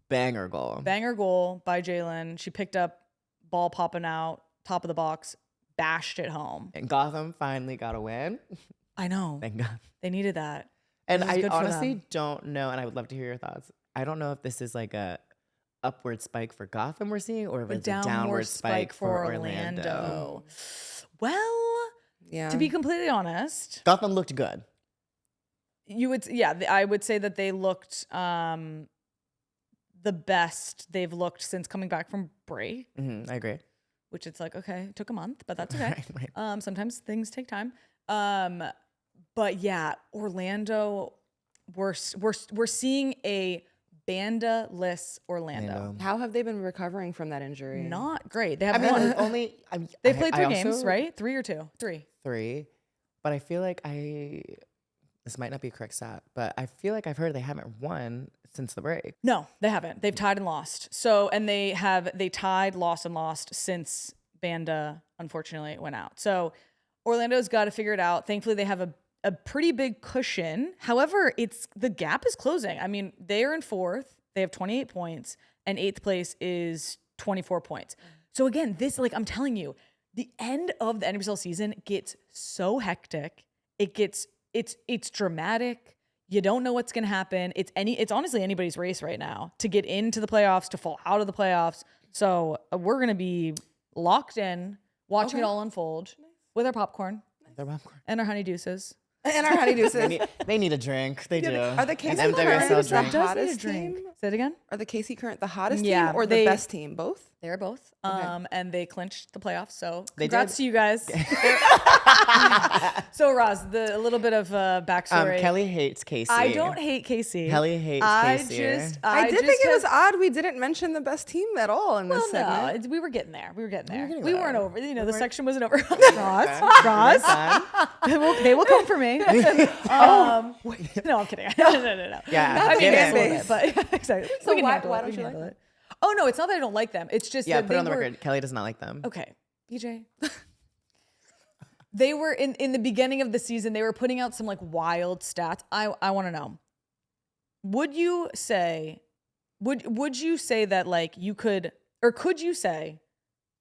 Speaker 1: Banger goal.
Speaker 3: Banger goal by Jalen. She picked up ball popping out, top of the box, bashed it home.
Speaker 1: And Gotham finally got a win.
Speaker 3: I know.
Speaker 1: Thank God.
Speaker 3: They needed that.
Speaker 1: And
Speaker 3: It was
Speaker 1: I
Speaker 3: good for
Speaker 1: honestly
Speaker 3: them.
Speaker 1: don't know, and I would love to hear your thoughts. I don't know if this is like a upward spike for Gotham we're seeing, or if it's a downward spike for Orlando.
Speaker 3: Well,
Speaker 2: Yeah.
Speaker 3: to be completely honest,
Speaker 1: Gotham looked good.
Speaker 3: I would say that they looked the best they've looked since coming back from break,
Speaker 1: I agree.
Speaker 3: which it's like, okay, it took a month, but that's okay.
Speaker 1: Right.
Speaker 3: Sometimes things take time. But yeah, Orlando, we're seeing a Banda-less Orlando.
Speaker 2: How have they been recovering from that injury?
Speaker 3: Not great. They
Speaker 1: I
Speaker 3: have
Speaker 1: mean,
Speaker 3: one.
Speaker 1: only
Speaker 3: They played three games,
Speaker 1: also-
Speaker 3: right? 3 or 2? 3.
Speaker 1: 3, but I feel like this might not be a correct stat, but I feel like I've heard they haven't won since the break.
Speaker 3: No, they haven't. They've tied and lost. So, and they tied, lost, and lost since Banda unfortunately went out. So Orlando's got to figure it out. Thankfully, they have a pretty big cushion. However, the gap is closing. I mean, they are in 4th. They have 28 points, and 8th place is 24 points. So again, I'm telling you, the end of the NWSL season gets so hectic. It's dramatic. You don't know what's going to happen. It's honestly anybody's race right now to get into the playoffs, to fall out of the playoffs. So we're going to be locked in, watching it all unfold with our popcorn
Speaker 1: Their popcorn.
Speaker 3: and our honey deuces.
Speaker 2: And our honeydews.
Speaker 1: They need a drink. They do.
Speaker 2: Are the
Speaker 1: An
Speaker 2: Casey
Speaker 1: NWSL
Speaker 2: Currents the
Speaker 1: drink.
Speaker 2: hottest team?
Speaker 3: Say it again.
Speaker 2: Are the Casey Current the hottest
Speaker 3: Yeah,
Speaker 2: team or
Speaker 3: they-
Speaker 2: the best team? Both?
Speaker 3: They're both. And they clinched the playoffs. So
Speaker 1: They
Speaker 3: congrats
Speaker 1: did.
Speaker 3: to you guys. So Roz, a little bit of backstory.
Speaker 1: Kelly hates Casey.
Speaker 3: I don't hate Casey.
Speaker 1: Kelly hates Casey.
Speaker 2: I did think it was odd we didn't mention the best team at all in this
Speaker 3: Well, no,
Speaker 2: segment.
Speaker 3: we were getting there. We were getting there.
Speaker 1: getting
Speaker 3: We
Speaker 1: there.
Speaker 3: weren't over. You know, the
Speaker 1: weren't-
Speaker 3: section wasn't over.
Speaker 1: Fine.
Speaker 3: Roz,
Speaker 1: Fine.
Speaker 3: they will come for me. No, I'm kidding. No.
Speaker 1: Yeah,
Speaker 3: I mean,
Speaker 1: get
Speaker 3: it's a
Speaker 1: it.
Speaker 3: little bit, but exactly.
Speaker 2: So
Speaker 3: We can
Speaker 2: why-
Speaker 3: handle
Speaker 2: why
Speaker 3: it.
Speaker 2: don't
Speaker 3: We can
Speaker 2: you like
Speaker 3: handle it. Oh no, it's not that I don't like them. It's just
Speaker 1: Yeah,
Speaker 3: that
Speaker 1: put it on the
Speaker 3: they were-
Speaker 1: record. Kelly does not like them.
Speaker 3: Okay, BJ. They were in the beginning of the season. They were putting out some like wild stats. I want to know. Would you say that like you could, or could you say,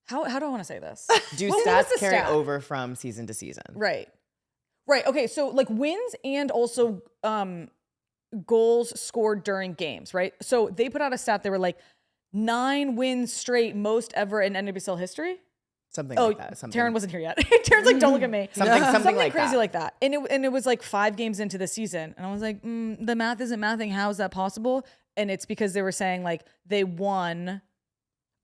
Speaker 3: how do I want to say this?
Speaker 1: Do
Speaker 3: What was
Speaker 1: stats
Speaker 3: the
Speaker 1: carry
Speaker 3: stat?
Speaker 1: over from season to season?
Speaker 3: Right. Okay. So like wins and also goals scored during games. Right. So they put out a stat. They were like 9 wins straight, most ever in NWSL history.
Speaker 1: Something
Speaker 3: Oh,
Speaker 1: like that. Something.
Speaker 3: Taryn wasn't here yet. Taryn's like, don't look at me.
Speaker 1: Something like
Speaker 3: crazy
Speaker 1: that.
Speaker 3: like that. And it was like 5 games into the season. And I was like, the math isn't mathing. How is that possible? And it's because they were saying like they won.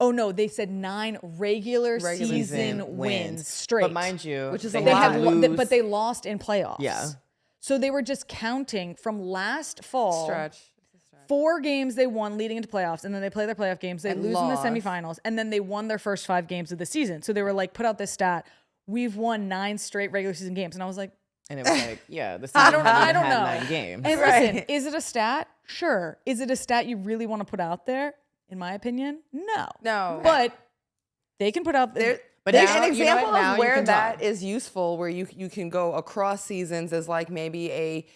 Speaker 3: Oh no, they said 9 regular season wins straight.
Speaker 1: But mind you,
Speaker 2: Which is
Speaker 1: they
Speaker 2: a
Speaker 3: they
Speaker 2: lot.
Speaker 1: had
Speaker 3: had, but they lost in playoffs.
Speaker 1: Yeah.
Speaker 3: So they were just counting from last fall.
Speaker 2: Stretch.
Speaker 3: 4 games they won leading into playoffs, and then they play their playoff games. They
Speaker 2: And
Speaker 3: lose
Speaker 2: lost.
Speaker 3: in the semifinals, and then they won their first 5 games of the season. So they were like, put out this stat: we've won 9 straight regular season games. And I was like,
Speaker 1: And it was like, yeah, the season
Speaker 3: I don't
Speaker 1: had
Speaker 3: know.
Speaker 1: 9 games.
Speaker 3: And
Speaker 2: Right.
Speaker 3: listen, is it a stat? Sure. Is it a stat you really want to put out there? In my opinion, no.
Speaker 2: No.
Speaker 3: But they can put out there.
Speaker 1: But
Speaker 2: There's
Speaker 1: now,
Speaker 2: an
Speaker 1: you know
Speaker 2: example
Speaker 1: what? Now
Speaker 2: of
Speaker 1: you
Speaker 2: where
Speaker 1: can
Speaker 2: that
Speaker 1: talk.
Speaker 2: is useful, where you can go across seasons as like maybe a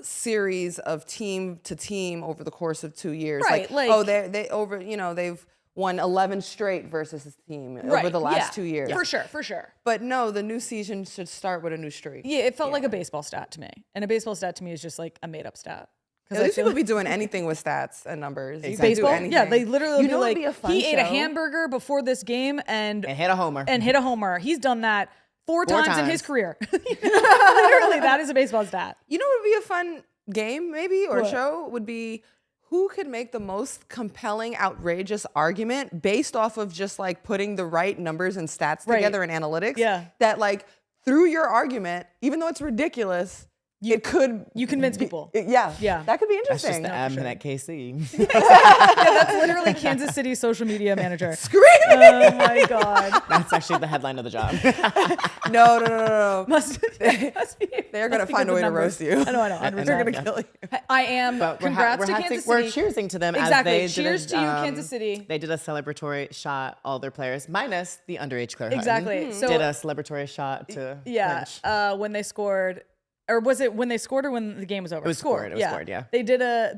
Speaker 2: series of team to team over the course of 2 years.
Speaker 3: Right,
Speaker 2: oh, they over they've won 11 straight versus his team over the last 2 years.
Speaker 3: For sure.
Speaker 2: But no, the new season should start with a new streak.
Speaker 3: Yeah, it felt like a baseball stat to me. And a baseball stat to me is just like a made up stat.
Speaker 2: Because these people be doing anything with stats and numbers.
Speaker 1: Exactly.
Speaker 3: Baseball? Yeah, they literally
Speaker 2: You know
Speaker 3: be
Speaker 2: what'd
Speaker 3: like,
Speaker 2: be a fun
Speaker 3: he ate a
Speaker 2: show?
Speaker 3: hamburger before this game and
Speaker 1: hit a homer.
Speaker 3: He's done that four times in his
Speaker 1: times.
Speaker 3: career. Literally, that is a baseball stat.
Speaker 2: You know what would be a fun game maybe or
Speaker 3: What?
Speaker 2: show would be who could make the most compelling, outrageous argument based off of just like putting the right numbers and stats
Speaker 3: Right.
Speaker 2: together in analytics.
Speaker 3: Yeah.
Speaker 2: That like through your argument, even though it's ridiculous, it could.
Speaker 3: You convince people.
Speaker 2: Yeah.
Speaker 3: Yeah.
Speaker 2: That could be
Speaker 1: That's just
Speaker 2: interesting.
Speaker 1: the M at KC.
Speaker 3: That's literally Kansas City social media manager.
Speaker 2: Screaming.
Speaker 3: Oh my God.
Speaker 1: That's actually the headline of the job.
Speaker 2: No.
Speaker 3: Must be.
Speaker 2: They're going to
Speaker 3: must be
Speaker 2: find
Speaker 3: good
Speaker 2: a way
Speaker 3: with
Speaker 2: to roast you.
Speaker 3: I know.
Speaker 1: And
Speaker 2: They're
Speaker 3: 100%.
Speaker 2: going to kill you.
Speaker 3: I am.
Speaker 1: But
Speaker 3: Congrats to Kansas City.
Speaker 1: We're cheersing to them
Speaker 3: Exactly.
Speaker 1: as they
Speaker 3: Cheers
Speaker 1: did
Speaker 3: to you, Kansas City.
Speaker 1: They did a celebratory shot, all their players, minus the underage Claire Hutton.
Speaker 3: Exactly. So
Speaker 1: did a celebratory shot to clinch.
Speaker 3: when they scored, or was it when they scored or when the game was over?
Speaker 1: It was scored. It was scored, yeah.
Speaker 3: They did a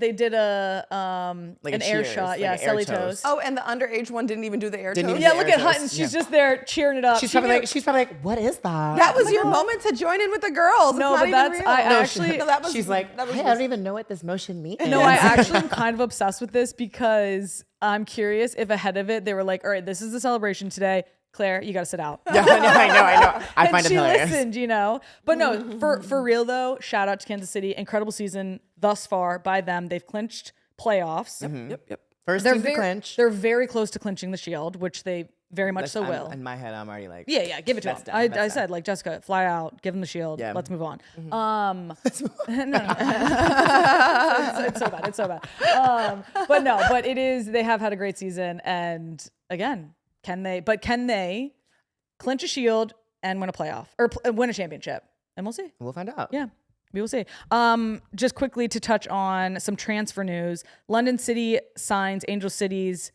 Speaker 1: Like
Speaker 3: an
Speaker 1: a
Speaker 3: air
Speaker 1: cheers,
Speaker 3: shot.
Speaker 1: like
Speaker 3: Yeah,
Speaker 1: an air
Speaker 3: Selly
Speaker 1: toast.
Speaker 3: toast.
Speaker 2: Oh, and the underage one didn't even do the air
Speaker 1: Didn't
Speaker 2: toast?
Speaker 1: even
Speaker 3: Yeah, look
Speaker 1: air
Speaker 3: at
Speaker 1: toast.
Speaker 3: Hutton. She's
Speaker 1: Yeah.
Speaker 3: just there cheering it up.
Speaker 1: She's
Speaker 3: She
Speaker 1: probably
Speaker 3: knew-
Speaker 1: like, what is that?
Speaker 2: That was your moment to join in with the girls.
Speaker 3: No,
Speaker 2: It's
Speaker 3: but
Speaker 2: not even
Speaker 3: that's-
Speaker 2: real.
Speaker 3: I
Speaker 2: No,
Speaker 3: actually-
Speaker 2: no, that was,
Speaker 1: She's like,
Speaker 2: that was
Speaker 1: hey, I don't even know what this motion means.
Speaker 3: No, I actually am kind of obsessed with this because I'm curious if ahead of it they were like, all right, this is the celebration today. Claire, you got to sit out.
Speaker 1: Yeah, I know. I
Speaker 3: And
Speaker 1: find it
Speaker 3: she
Speaker 1: hilarious.
Speaker 3: listened, you know. But no, for real though, shout out to Kansas City. Incredible season thus far by them. They've clinched playoffs.
Speaker 2: Yep.
Speaker 1: First
Speaker 3: They're
Speaker 1: team to
Speaker 3: very,
Speaker 1: clinch.
Speaker 3: they're very close to clinching the Shield, which they very much so will.
Speaker 1: In my head, I'm already like,
Speaker 3: Yeah, give it to
Speaker 1: That's
Speaker 3: them.
Speaker 1: done,
Speaker 3: I
Speaker 1: that's
Speaker 3: said,
Speaker 1: done.
Speaker 3: like, Jessica, fly out, give them the Shield.
Speaker 1: Yeah.
Speaker 3: Let's move on.
Speaker 1: Mm-hmm.
Speaker 3: It's so bad. But it is, they have had a great season. And again, can they clinch a Shield and win a playoff or win a championship? And we'll see.
Speaker 1: We'll find out.
Speaker 3: Yeah, we will see. Just quickly to touch on some transfer news. London City signs Angel City's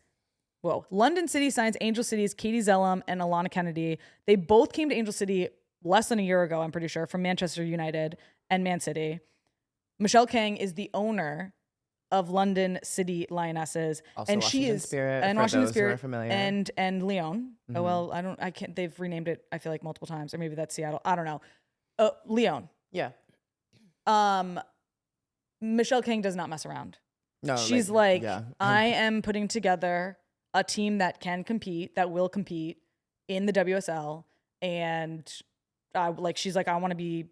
Speaker 3: Katie Zellum and Alana Kennedy. They both came to Angel City less than a year ago, I'm pretty sure, from Manchester United and Man City. Michelle Kang is the owner of London City Lionesses,
Speaker 1: Also
Speaker 3: and she
Speaker 1: Washington
Speaker 3: is
Speaker 1: Spirit,
Speaker 3: and
Speaker 1: for
Speaker 3: Washington
Speaker 1: those who
Speaker 3: Spirit
Speaker 1: are familiar.
Speaker 3: and Lyon. Oh well, I can't. They've renamed it. I feel like multiple times, or maybe that's Seattle. I don't know. Lyon.
Speaker 1: Yeah.
Speaker 3: Michelle Kang does not mess around.
Speaker 1: No,
Speaker 3: She's
Speaker 1: yeah.
Speaker 3: I am putting together a team that can compete, that will compete in the WSL, and she's like, I want to be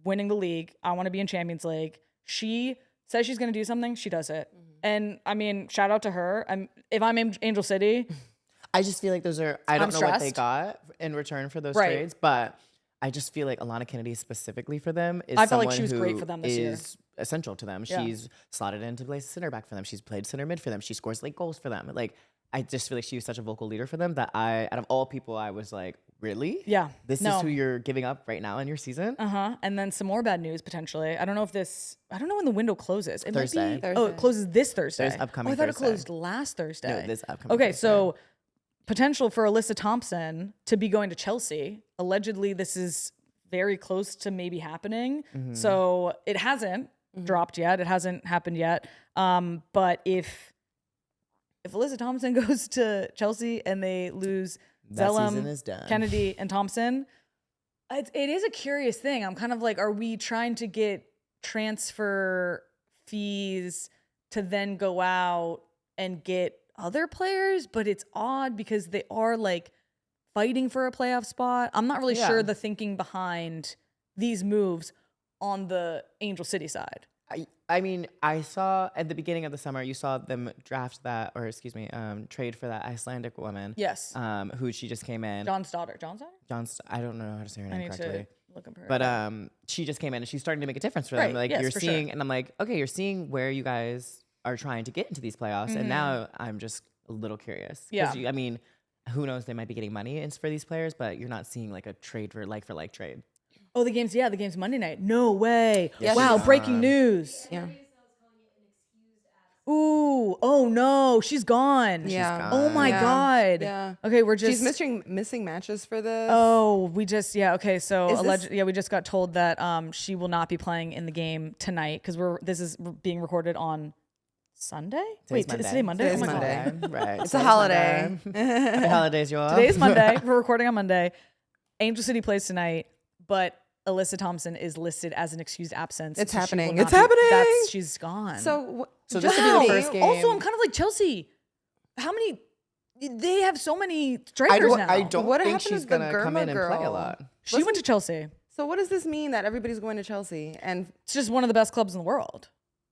Speaker 3: winning the league. I want to be in Champions League. She says she's going to do something. She does it. And I mean, shout out to her. If I'm Angel City,
Speaker 1: I just feel like those are, I don't know what they
Speaker 3: stressed.
Speaker 1: got in return for those
Speaker 3: Right.
Speaker 1: trades, but I just feel like Alana Kennedy specifically for them is
Speaker 3: I felt like
Speaker 1: someone
Speaker 3: she was
Speaker 1: who
Speaker 3: great for them this year.
Speaker 1: is essential to them.
Speaker 3: Yeah.
Speaker 1: She's slotted into place center back for them. She's played center mid for them. She scores like goals for them. Like, I just feel like she was such a vocal leader for them that out of all people, I was like, really?
Speaker 3: Yeah.
Speaker 1: This
Speaker 3: No.
Speaker 1: is who you're giving up right now in your season?
Speaker 3: And then some more bad news potentially. I don't know when the window closes. It
Speaker 1: Thursday.
Speaker 3: might be. Oh, it closes this Thursday.
Speaker 1: There's upcoming
Speaker 3: I thought
Speaker 1: Thursday.
Speaker 3: it closed last Thursday.
Speaker 1: No, this upcoming
Speaker 3: Okay,
Speaker 1: Thursday.
Speaker 3: so potential for Alyssa Thompson to be going to Chelsea. Allegedly, this is very close to maybe happening.
Speaker 1: Mm-hmm.
Speaker 3: So it hasn't dropped yet. It hasn't happened yet. But if Alyssa Thompson goes to Chelsea and they lose
Speaker 1: That season
Speaker 3: Zellum,
Speaker 1: is done.
Speaker 3: Kennedy, and Thompson, it is a curious thing. I'm kind of like, are we trying to get transfer fees to then go out and get other players? But it's odd because they are like fighting for a playoff spot. I'm not really sure the thinking behind these moves on the Angel City side.
Speaker 1: I mean, I saw at the beginning of the summer, you saw them draft that, or excuse me, trade for that Icelandic woman.
Speaker 3: Yes.
Speaker 1: Who she just came in.
Speaker 3: John's daughter.
Speaker 1: I don't know how to say her
Speaker 3: I
Speaker 1: name
Speaker 3: need
Speaker 1: correctly.
Speaker 3: to look up her.
Speaker 1: But she just came in and she's starting to make a difference for them.
Speaker 3: Right,
Speaker 1: Like
Speaker 3: yes,
Speaker 1: you're
Speaker 3: for
Speaker 1: seeing,
Speaker 3: sure.
Speaker 1: and I'm like, okay, you're seeing where you guys are trying to get into these playoffs, and now I'm just a little curious. 'Cause
Speaker 3: Yeah.
Speaker 1: I mean, who knows? They might be getting money for these players, but you're not seeing like a trade for like trade.
Speaker 3: Oh, the game's Monday night. No way.
Speaker 2: Yes,
Speaker 3: Wow,
Speaker 2: she is.
Speaker 3: breaking news.
Speaker 2: Yeah.
Speaker 3: Ooh, oh no, she's gone.
Speaker 2: Yeah.
Speaker 3: Oh my
Speaker 2: Yeah.
Speaker 3: God.
Speaker 2: Yeah.
Speaker 3: Okay, we're just.
Speaker 2: She's missing matches for this.
Speaker 3: Oh, we just okay. So
Speaker 2: Is this-
Speaker 3: we just got told that she will not be playing in the game tonight because this is being recorded on Sunday?
Speaker 1: Today's
Speaker 3: Wait, is today Monday?
Speaker 2: Today's
Speaker 3: Oh my
Speaker 2: Monday.
Speaker 3: God.
Speaker 1: Right.
Speaker 2: It's a holiday.
Speaker 1: Happy holidays, you all.
Speaker 3: Today's Monday. We're recording on Monday. Angel City plays tonight, but Alyssa Thompson is listed as an excused absence.
Speaker 2: It's
Speaker 3: so she will
Speaker 2: happening.
Speaker 3: not
Speaker 2: It's happening.
Speaker 3: She's gone.
Speaker 2: So
Speaker 1: this
Speaker 2: just
Speaker 1: will be
Speaker 2: to
Speaker 1: the
Speaker 2: be
Speaker 1: first game.
Speaker 3: Also, I'm kind of like Chelsea. How many? They have so many strikers now.
Speaker 1: I don't
Speaker 2: What
Speaker 1: think
Speaker 2: happened
Speaker 1: she's
Speaker 2: to the
Speaker 1: gonna come
Speaker 2: Germa
Speaker 1: in and play a
Speaker 2: girl?
Speaker 1: lot.
Speaker 3: She went to Chelsea.
Speaker 2: So what does this mean that everybody's going to Chelsea? And
Speaker 3: It's just one of the best clubs in the world.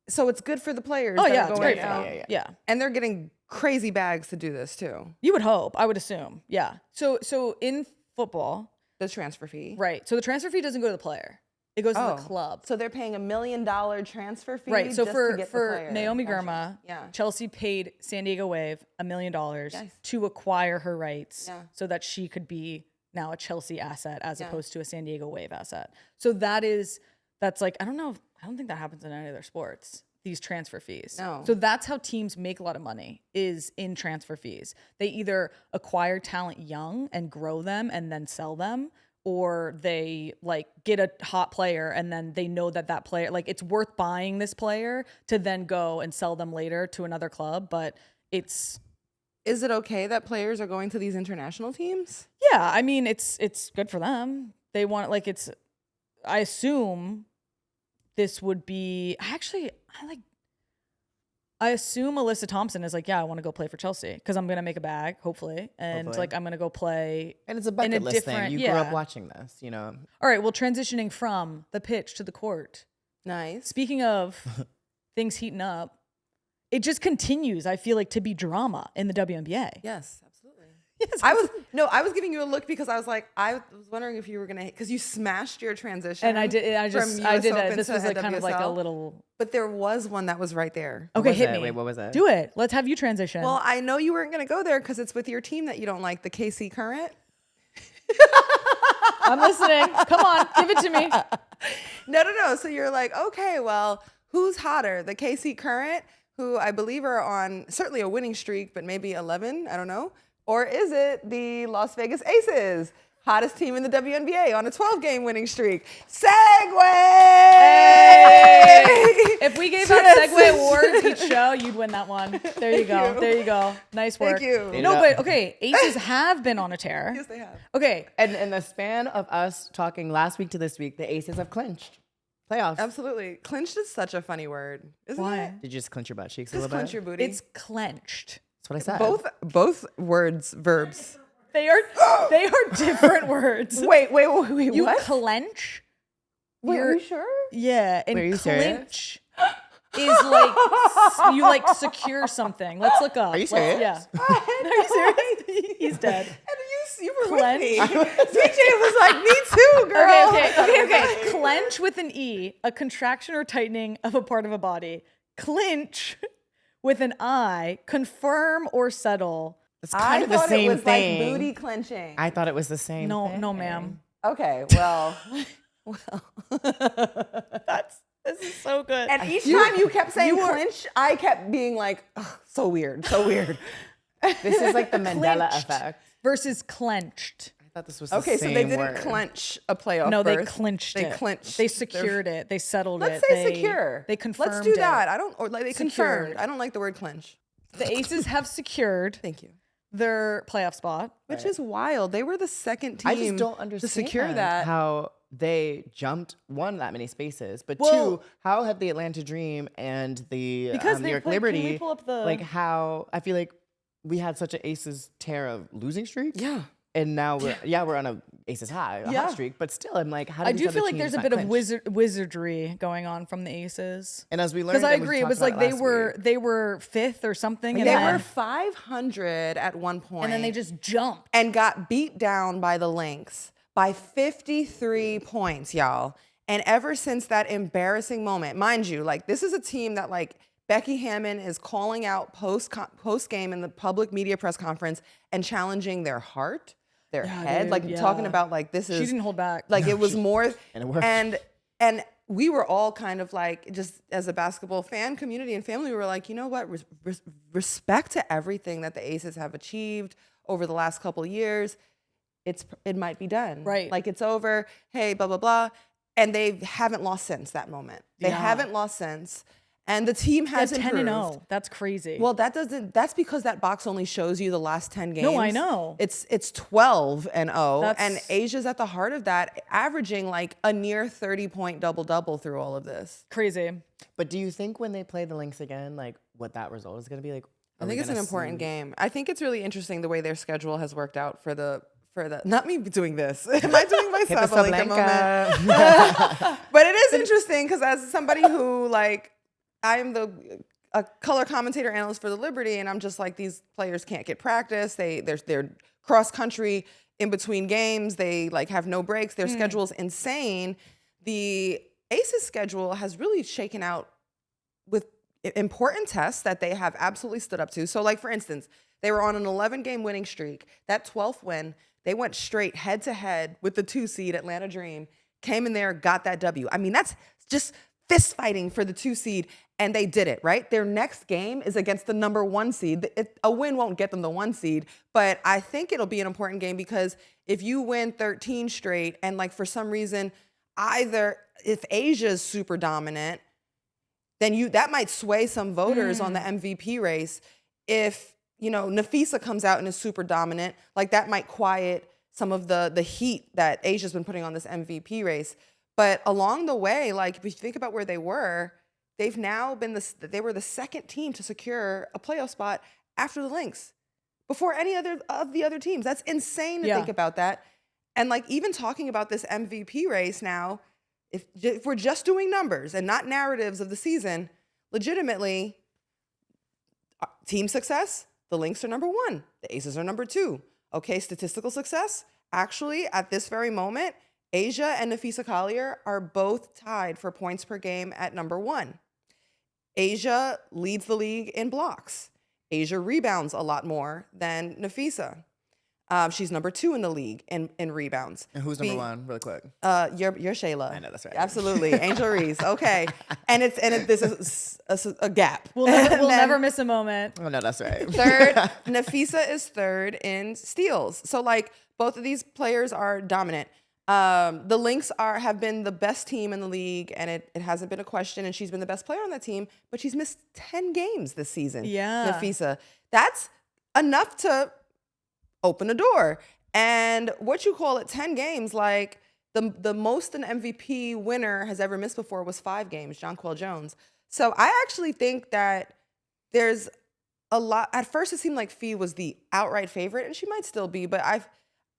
Speaker 2: so it's good for the players.
Speaker 3: Oh
Speaker 2: that
Speaker 3: yeah,
Speaker 2: are
Speaker 3: it's
Speaker 2: going
Speaker 3: great.
Speaker 2: out.
Speaker 3: Yeah.
Speaker 2: And they're getting crazy bags to do this too.
Speaker 3: You would hope. I would assume. Yeah. So in football,
Speaker 2: The transfer fee.
Speaker 3: right? So the transfer fee doesn't go to the player. It goes to
Speaker 2: Oh.
Speaker 3: the club.
Speaker 2: So they're paying $1 million transfer fee.
Speaker 3: Right. So
Speaker 2: just to get the
Speaker 3: for
Speaker 2: player.
Speaker 3: Naomi
Speaker 2: Gotcha.
Speaker 3: Girma,
Speaker 2: Yeah.
Speaker 3: Chelsea paid San Diego Wave $1 million
Speaker 2: Yes.
Speaker 3: to acquire her rights
Speaker 2: Yeah.
Speaker 3: so that she could be now a Chelsea asset as
Speaker 2: Yeah.
Speaker 3: opposed to a San Diego Wave asset. So that's like, I don't think that happens in any other sports, these transfer fees.
Speaker 2: No.
Speaker 3: So that's how teams make a lot of money, is in transfer fees. They either acquire talent young and grow them and then sell them, or they like get a hot player and then they know that player, like it's worth buying this player to then go and sell them later to another club. But it's,
Speaker 2: Is it okay that players are going to these international teams?
Speaker 3: yeah, I mean, it's good for them. They want, like, I assume this would be, I assume Alyssa Thompson is like, yeah, I want to go play for Chelsea because I'm going to make a bag, hopefully. And
Speaker 1: Hopefully.
Speaker 3: like, I'm going to go play.
Speaker 1: And it's a bucket list thing.
Speaker 3: different-
Speaker 1: You
Speaker 3: yeah.
Speaker 1: grew up watching this, you know.
Speaker 3: All right, well, transitioning from the pitch to the court.
Speaker 2: Nice.
Speaker 3: Speaking of things heating up, it just continues, I feel like, to be drama in the WNBA.
Speaker 2: Yes, absolutely.
Speaker 3: Yes,
Speaker 2: I was giving you a look because I was like, I was wondering if you were gonna, because you smashed your transition.
Speaker 3: and I did
Speaker 2: from
Speaker 3: I
Speaker 2: US
Speaker 3: did
Speaker 2: Open
Speaker 3: this
Speaker 2: to
Speaker 3: was like kind of like a
Speaker 2: NWSL.
Speaker 3: little,
Speaker 2: But there was one that was right there.
Speaker 3: okay,
Speaker 1: was
Speaker 3: hit
Speaker 1: it?
Speaker 3: me.
Speaker 1: Wait, what was it?
Speaker 3: Do it. Let's have you transition.
Speaker 2: Well, I know you weren't gonna go there because it's with your team that you don't like, the KC Current.
Speaker 3: I'm listening. Come on, give it to me.
Speaker 2: No. So you're like, okay, well, who's hotter, the KC Current, who I believe are on certainly a winning streak, but maybe 11, I don't know, or is it the Las Vegas Aces, hottest team in the WNBA on a 12-game winning streak? Segue!
Speaker 3: Hey! If we gave out Segway awards each show, you'd win that one. There you go. There you go. Nice work.
Speaker 2: Thank you.
Speaker 3: No, but okay, Aces have been on a tear.
Speaker 2: Yes, they have.
Speaker 3: Okay.
Speaker 1: And in the span of us talking last week to this week, the Aces have clinched playoffs.
Speaker 2: Absolutely. Clinched is such a funny word, isn't
Speaker 3: Why?
Speaker 2: it?
Speaker 1: Did you just clench your butt cheeks a
Speaker 2: Just
Speaker 1: little bit?
Speaker 2: clench your booty.
Speaker 3: It's clenched.
Speaker 1: That's what I said.
Speaker 2: both words, verbs.
Speaker 3: They are different words.
Speaker 2: Wait,
Speaker 3: You
Speaker 2: what?
Speaker 3: clench.
Speaker 2: Wait, are
Speaker 3: You're-
Speaker 2: you sure?
Speaker 3: Yeah, and
Speaker 1: Wait, are you serious?
Speaker 3: clinch is like you like secure something. Let's look up.
Speaker 1: Are you serious?
Speaker 3: Yeah. Are you serious? He's dead.
Speaker 2: And you were
Speaker 3: Clench.
Speaker 2: with me. BJ was like, me too, girl.
Speaker 3: Okay. Clench with an E, a contraction or tightening of a part of a body. Clinch with an I, confirm or settle.
Speaker 1: It's kind
Speaker 2: I
Speaker 1: of the
Speaker 2: thought
Speaker 1: same
Speaker 2: it was
Speaker 1: thing.
Speaker 2: like booty clenching.
Speaker 1: I thought it was the same
Speaker 3: No,
Speaker 1: thing.
Speaker 3: no, ma'am.
Speaker 2: Okay, well.
Speaker 3: This is so good.
Speaker 2: And each time you kept saying clinch, I kept being like, ugh, so weird.
Speaker 1: This is like the Mandela
Speaker 3: Clinched
Speaker 1: effect.
Speaker 3: versus clenched.
Speaker 1: I thought this was the
Speaker 2: Okay, so
Speaker 1: same
Speaker 2: they didn't
Speaker 1: word.
Speaker 2: clench a playoff
Speaker 3: No, they
Speaker 2: berth.
Speaker 3: clinched
Speaker 2: They
Speaker 3: it.
Speaker 2: clinched.
Speaker 3: They secured it. They settled
Speaker 2: Let's
Speaker 3: it.
Speaker 2: say
Speaker 3: They,
Speaker 2: secure.
Speaker 3: They confirmed
Speaker 2: Let's do that.
Speaker 3: it.
Speaker 2: Or like they
Speaker 3: Secured.
Speaker 2: confirmed. I don't like the word clench.
Speaker 3: The Aces have secured
Speaker 2: Thank you.
Speaker 3: their playoff spot.
Speaker 2: Which is wild. They were the second team
Speaker 1: I just don't
Speaker 2: to
Speaker 1: understand
Speaker 2: secure that.
Speaker 1: how they jumped one that many spaces, but
Speaker 3: Well-
Speaker 1: two, how have the Atlanta Dream and the
Speaker 3: Because
Speaker 1: New
Speaker 3: they
Speaker 1: York
Speaker 3: played- can we
Speaker 1: Liberty
Speaker 3: pull up the-
Speaker 1: like how I feel like we had such an Aces tear of losing streak,
Speaker 2: Yeah.
Speaker 1: and now we're on a Aces high, a
Speaker 2: Yeah.
Speaker 1: hot streak, but still I'm like, how did
Speaker 3: I
Speaker 1: these
Speaker 3: do
Speaker 1: other
Speaker 3: feel like
Speaker 1: teams
Speaker 3: there's a
Speaker 1: not
Speaker 3: bit of
Speaker 1: clinch?
Speaker 3: wizardry going on from the Aces.
Speaker 1: And as we learned,
Speaker 3: Because I
Speaker 1: and we
Speaker 3: agree, it
Speaker 1: talked
Speaker 3: was
Speaker 1: about
Speaker 3: like they
Speaker 1: last
Speaker 3: were
Speaker 1: week,
Speaker 3: they were fifth or something, and
Speaker 2: They
Speaker 3: then,
Speaker 2: were 500 at one point.
Speaker 3: and then they just jumped.
Speaker 2: and got beat down by the Lynx by 53 points, y'all. And ever since that embarrassing moment, mind you, like this is a team that like Becky Hammond is calling out post game in the public media press conference and challenging their heart, their head,
Speaker 3: dude,
Speaker 2: like
Speaker 3: yeah.
Speaker 2: talking about like this is
Speaker 3: She didn't hold back.
Speaker 2: like it was more
Speaker 1: and it worked.
Speaker 2: and we were all kind of like, just as a basketball fan community and family, we were like, you know what, respect to everything that the Aces have achieved over the last couple of years. It might be done.
Speaker 3: Right.
Speaker 2: Like it's over. Hey, blah, blah, blah. And they haven't lost since that moment. They
Speaker 3: Yeah.
Speaker 2: haven't lost since. And the team has
Speaker 3: 10
Speaker 2: improved.
Speaker 3: and 0. That's crazy.
Speaker 2: Well, that's because that box only shows you the last 10 games.
Speaker 3: No, I know.
Speaker 2: It's 12 and 0,
Speaker 3: That's-
Speaker 2: and Asia's at the heart of that, averaging like a near 30-point double-double through all of this.
Speaker 3: crazy.
Speaker 1: But do you think when they play the Lynx again, like what that result is going to be like?
Speaker 2: I think it's an important game. I think it's really interesting the way their schedule has worked out for the not me doing this. Am I doing my Sabalenka moment? But it is interesting because as somebody who like I'm a color commentator analyst for the Liberty, and I'm just like, these players can't get practice. They're cross country in between games. They like have no breaks. Their schedule's insane. The Aces schedule has really shaken out with important tests that they have absolutely stood up to. So like, for instance, they were on an 11-game winning streak. That 12th win, they went straight head to head with the 2 seed Atlanta Dream, came in there, got that W. I mean, that's just fist fighting for the 2 seed, and they did it, right? Their next game is against the number 1 seed. A win won't get them the 1 seed, but I think it'll be an important game because if you win 13 straight and like for some reason, either if Asia's super dominant, then that might sway some voters on the MVP race. If, Napheesa comes out and is super dominant, like that might quiet some of the heat that Asia's been putting on this MVP race. But along the way, like if you think about where they were, they've now been they were the second team to secure a playoff spot after the Lynx, before any other of the other teams. That's insane to think about that. And like even talking about this MVP race now, if we're just doing numbers and not narratives of the season, legitimately, team success, the Lynx are number 1, the Aces are number 2. Okay, statistical success, actually at this very moment, Asia and Napheesa Collier are both tied for points per game at number 1. Asia leads the league in blocks. Asia rebounds a lot more than Napheesa. She's number 2 in the league in rebounds.
Speaker 1: And who's number 1, really quick?
Speaker 2: You're Shayla.
Speaker 1: I know, that's right.
Speaker 2: Absolutely, Angel Reese. Okay, and this is a gap.
Speaker 3: We'll never miss a moment.
Speaker 1: Oh no, that's right.
Speaker 2: Third, Napheesa is 3rd in steals. So like both of these players are dominant. The Lynx have been the best team in the league, and it hasn't been a question. And she's been the best player on that team, but she's missed 10 games this season.
Speaker 3: Yeah,
Speaker 2: Napheesa. That's enough to open a door. And 10 games, like the most an MVP winner has ever missed before was 5 games, Jonquel Jones. So I actually think that there's a lot. At first, it seemed like Fee was the outright favorite, and she might still be, but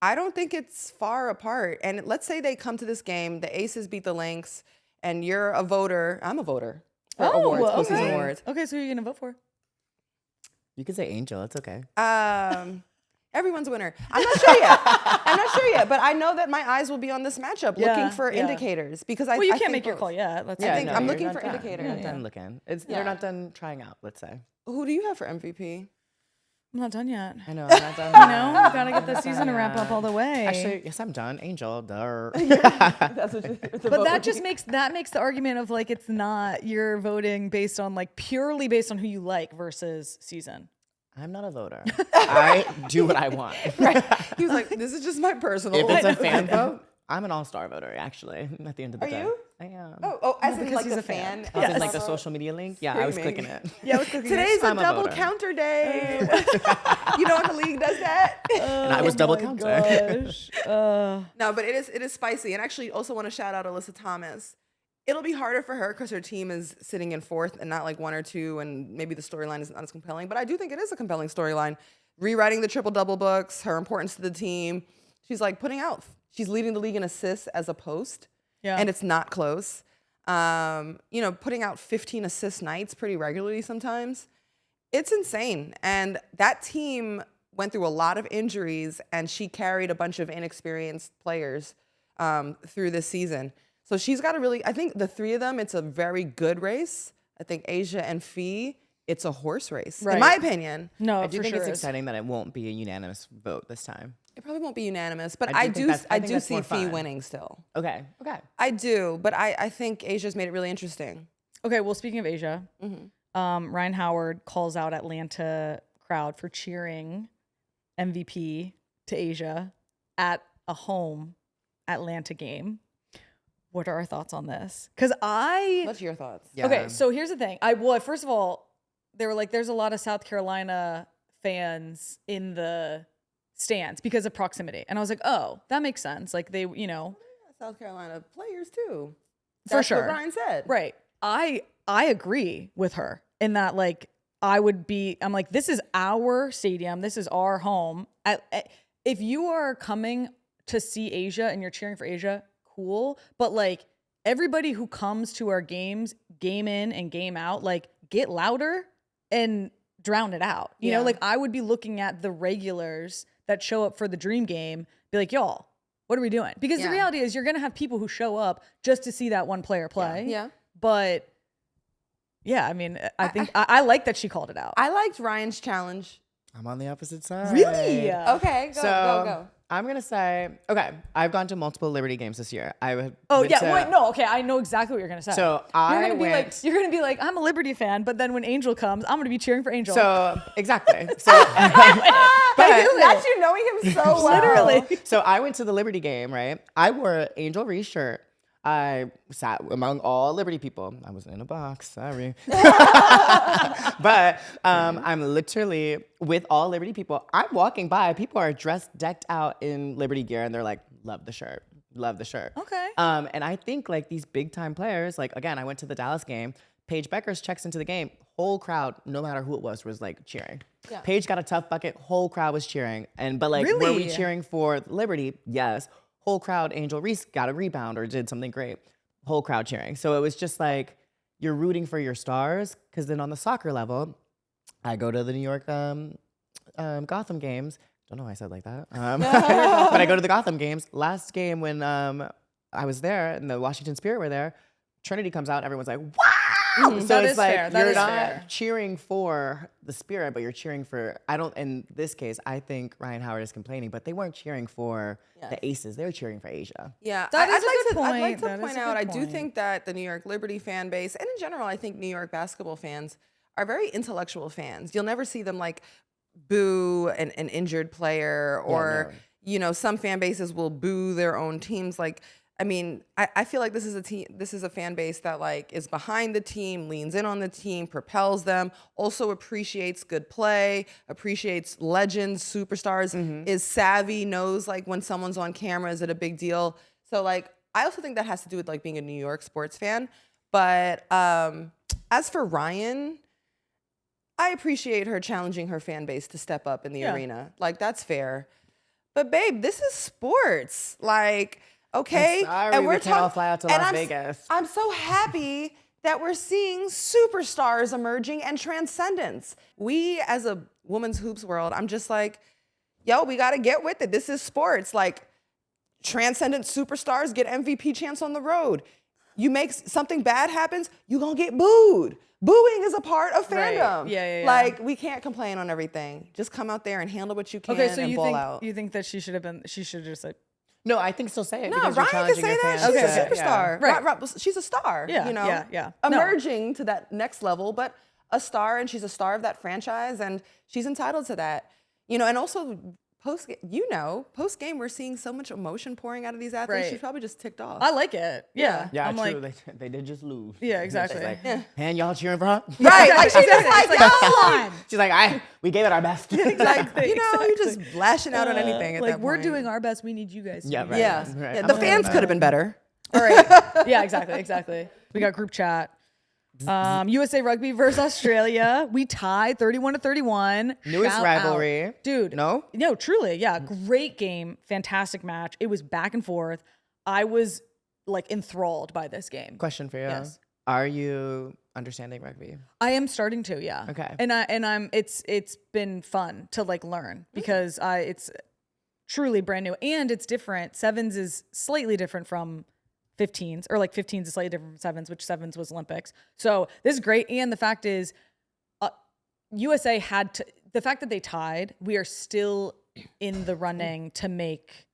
Speaker 2: I don't think it's far apart. And let's say they come to this game, the Aces beat the Lynx, and you're a voter. I'm a voter for awards, postseason awards.
Speaker 3: Okay, so who are you gonna vote for?
Speaker 1: You could say Angel. It's okay.
Speaker 2: Everyone's a winner. I'm not sure yet, but I know that my eyes will be on this matchup, looking for indicators because I.
Speaker 3: Well, you
Speaker 2: I
Speaker 3: can't
Speaker 2: think
Speaker 3: make your call yet.
Speaker 2: I'm looking
Speaker 1: you're
Speaker 2: for
Speaker 1: not done.
Speaker 2: indicators.
Speaker 1: You're not done looking. You're not done trying out. Let's say.
Speaker 2: Who do you have for MVP?
Speaker 3: I'm not done yet.
Speaker 1: I know. I'm not done.
Speaker 3: Gotta get the season to wrap up all the way.
Speaker 1: Actually, yes, I'm done. Angel.
Speaker 2: That's what
Speaker 3: But that just makes the argument of like it's not you're voting based on like purely based on who you like versus season.
Speaker 1: I'm not a voter. I do what I want.
Speaker 2: Right. He was like, this is just my personal.
Speaker 1: If it's a fan vote, I'm an all-star voter, actually, at the end of the day.
Speaker 2: Are you?
Speaker 1: I am.
Speaker 2: Oh, as in
Speaker 3: because
Speaker 2: like
Speaker 3: he's
Speaker 2: the
Speaker 3: a fan.
Speaker 2: fan.
Speaker 1: As in like the social media link? Yeah, I was clicking it.
Speaker 3: Yeah, I was cooking
Speaker 2: Today's a
Speaker 1: I'm a
Speaker 2: double
Speaker 1: voter.
Speaker 2: counter day. You know when the league does that?
Speaker 1: And I was double counter.
Speaker 3: Gosh.
Speaker 2: No, but it is spicy. And actually also want to shout out Alyssa Thomas. It'll be harder for her because her team is sitting in 4th and not like 1 or 2, and maybe the storyline is not as compelling. But I do think it is a compelling storyline. Rewriting the triple-double books, her importance to the team. She's like she's leading the league in assists as a post.
Speaker 3: Yeah.
Speaker 2: And it's not close. Putting out 15 assist nights pretty regularly sometimes. It's insane. And that team went through a lot of injuries, and she carried a bunch of inexperienced players through this season. So she's got I think the 3 of them, it's a very good race. I think Asia and Fee, it's a horse race, in my opinion.
Speaker 3: No,
Speaker 1: I do
Speaker 3: for
Speaker 1: think
Speaker 3: sure
Speaker 1: it's
Speaker 3: is.
Speaker 1: exciting that it won't be a unanimous vote this time.
Speaker 2: It probably won't be unanimous, but
Speaker 1: I
Speaker 2: I
Speaker 1: do
Speaker 2: do
Speaker 1: think that's
Speaker 2: see
Speaker 1: more
Speaker 2: Fee
Speaker 1: fun.
Speaker 2: winning still.
Speaker 1: Okay.
Speaker 2: I do, but I think Asia's made it really interesting.
Speaker 3: Okay, well, speaking of Asia, Ryan Howard calls out Atlanta crowd for cheering MVP to Asia at a home Atlanta game. what are our thoughts on this? Because I
Speaker 2: What's your thoughts?
Speaker 1: Yeah.
Speaker 3: okay. So here's the thing. First of all, they were like, there's a lot of South Carolina fans in the stands because of proximity, and I was like, oh, that makes sense. Like they,
Speaker 2: South Carolina players too.
Speaker 3: For
Speaker 2: That's
Speaker 3: sure.
Speaker 2: what Ryan said.
Speaker 3: Right. I agree with her in that, like, I'm like, this is our stadium. This is our home. If you are coming to see Asia and you're cheering for Asia, cool. But like everybody who comes to our games, game in and game out, like get louder and drown it out. You know, like I would be looking at the regulars that show up for the dream game, be like, y'all, what are we doing? Because the reality is you're going to have people who show up just to see that one player play.
Speaker 2: Yeah.
Speaker 3: But yeah, I mean, I think I like that she called it out.
Speaker 2: I liked Ryan's challenge.
Speaker 1: I'm on the opposite side.
Speaker 3: Really?
Speaker 2: Okay, go.
Speaker 1: I'm gonna say, okay, I've gone to multiple Liberty games this year.
Speaker 3: Okay, I know exactly what you're gonna say.
Speaker 1: So
Speaker 3: you're gonna be like, I'm a Liberty fan, but then when Angel comes, I'm gonna be cheering for Angel.
Speaker 1: So exactly. So
Speaker 2: That's you knowing him so well.
Speaker 3: Literally.
Speaker 1: So I went to the Liberty game, right? I wore an Angel Reese shirt. I sat among all Liberty people. I wasn't in a box, sorry. But I'm literally with all Liberty people. I'm walking by. People are decked out in Liberty gear, and they're like, love the shirt. Love the shirt.
Speaker 3: Okay.
Speaker 1: And I think like these big time players, like again, I went to the Dallas game. Paige Beckers checks into the game. Whole crowd, no matter who it was like cheering. Yeah. Paige got a tough bucket. Whole crowd was cheering. But like,
Speaker 3: really?
Speaker 1: were we cheering for Liberty? Yes. Whole crowd, Angel Reese got a rebound or did something great. Whole crowd cheering. So it was just like, you're rooting for your stars. Because then on the soccer level, I go to the New York Gotham games. Don't know why I said like that. But I go to the Gotham games. Last game when I was there and the Washington Spirit were there, Trinity comes out and everyone's like, wow! So
Speaker 3: that
Speaker 1: it's
Speaker 3: is
Speaker 1: like,
Speaker 3: fair. That
Speaker 1: you're
Speaker 3: is
Speaker 1: not
Speaker 3: fair.
Speaker 1: cheering for the Spirit, but you're cheering for, in this case, I think Ryan Howard is complaining, but they weren't cheering for the Aces. They were cheering for Asia.
Speaker 2: Yeah,
Speaker 3: That is a
Speaker 2: I'd
Speaker 3: good
Speaker 2: like
Speaker 3: point.
Speaker 2: to
Speaker 3: That is
Speaker 2: point
Speaker 3: a
Speaker 2: out,
Speaker 3: good
Speaker 2: I do
Speaker 3: point.
Speaker 2: think that the New York Liberty fan base, and in general, I think New York basketball fans are very intellectual fans. You'll never see them like boo an injured player or, some fan bases will boo their own teams. Like, I mean, I feel like this is a fan base that like is behind the team, leans in on the team, propels them, also appreciates good play, appreciates legends, superstars, is savvy, knows like when someone's on camera, is it a big deal? So like, I also think that has to do with like being a New York sports fan. But as for Ryan, I appreciate her challenging her fan base to step up in the arena. Like, that's fair. But babe, this is sports. Like, okay,
Speaker 1: I'm sorry, we can't all fly out to Las Vegas.
Speaker 2: I'm so happy that we're seeing superstars emerging and transcendence. We, as a women's hoops world, I'm just like, yo, we got to get with it. This is sports. Like, transcendent superstars get MVP chance on the road. You make something bad happens, you gonna get booed. Booing is a part of fandom.
Speaker 3: Right. Yeah.
Speaker 2: Like, we can't complain on everything. Just come out there and handle what you can and ball out.
Speaker 3: you think that she should just like,
Speaker 1: No, I think still say it.
Speaker 2: No,
Speaker 1: because you're
Speaker 2: Ryan can
Speaker 1: challenging
Speaker 2: say
Speaker 1: your
Speaker 2: that.
Speaker 1: fans
Speaker 2: She's a
Speaker 1: to-
Speaker 2: superstar.
Speaker 3: Right.
Speaker 2: Right. She's a star.
Speaker 3: Yeah,
Speaker 2: You know?
Speaker 3: yeah. No.
Speaker 2: Emerging to that next level, but a star, and she's a star of that franchise, and she's entitled to that. And also post game, we're seeing so much emotion pouring out of these athletes.
Speaker 3: Right.
Speaker 2: She's probably just ticked off.
Speaker 3: I like it. Yeah.
Speaker 1: Yeah,
Speaker 3: I'm
Speaker 1: true.
Speaker 3: like,
Speaker 1: They did just lose.
Speaker 3: yeah, exactly.
Speaker 1: She's like, and y'all cheering for her?
Speaker 2: Right. Like, she's just like, yo,
Speaker 3: come on.
Speaker 1: She's like, we gave it our best.
Speaker 3: Exactly.
Speaker 2: you're just lashing out on anything at
Speaker 3: like,
Speaker 2: that point.
Speaker 3: we're doing our best. We need you guys.
Speaker 1: Yeah,
Speaker 3: to
Speaker 1: right.
Speaker 2: Yeah.
Speaker 1: Right.
Speaker 2: Yeah,
Speaker 1: I'm
Speaker 2: the
Speaker 1: okay
Speaker 2: fans
Speaker 1: with
Speaker 2: could have been better.
Speaker 3: All right. Yeah, exactly. We got group chat. USA Rugby versus Australia. We tied 31-31.
Speaker 1: Newest
Speaker 3: Shout
Speaker 1: rivalry.
Speaker 3: out. Dude.
Speaker 1: No?
Speaker 3: No, truly. Yeah. Great game. Fantastic match. It was back and forth. I was like enthralled by this game.
Speaker 1: Question for you.
Speaker 3: Yes.
Speaker 1: Are you understanding rugby?
Speaker 3: I am starting to, yeah.
Speaker 1: Okay.
Speaker 3: And it's been fun to like learn because it's truly brand new and it's different. Sevens is slightly different from 15s, or like 15s is slightly different from sevens, which sevens was Olympics. So this is great. And the fact is, USA had to, the fact that they tied, we are still in the running to make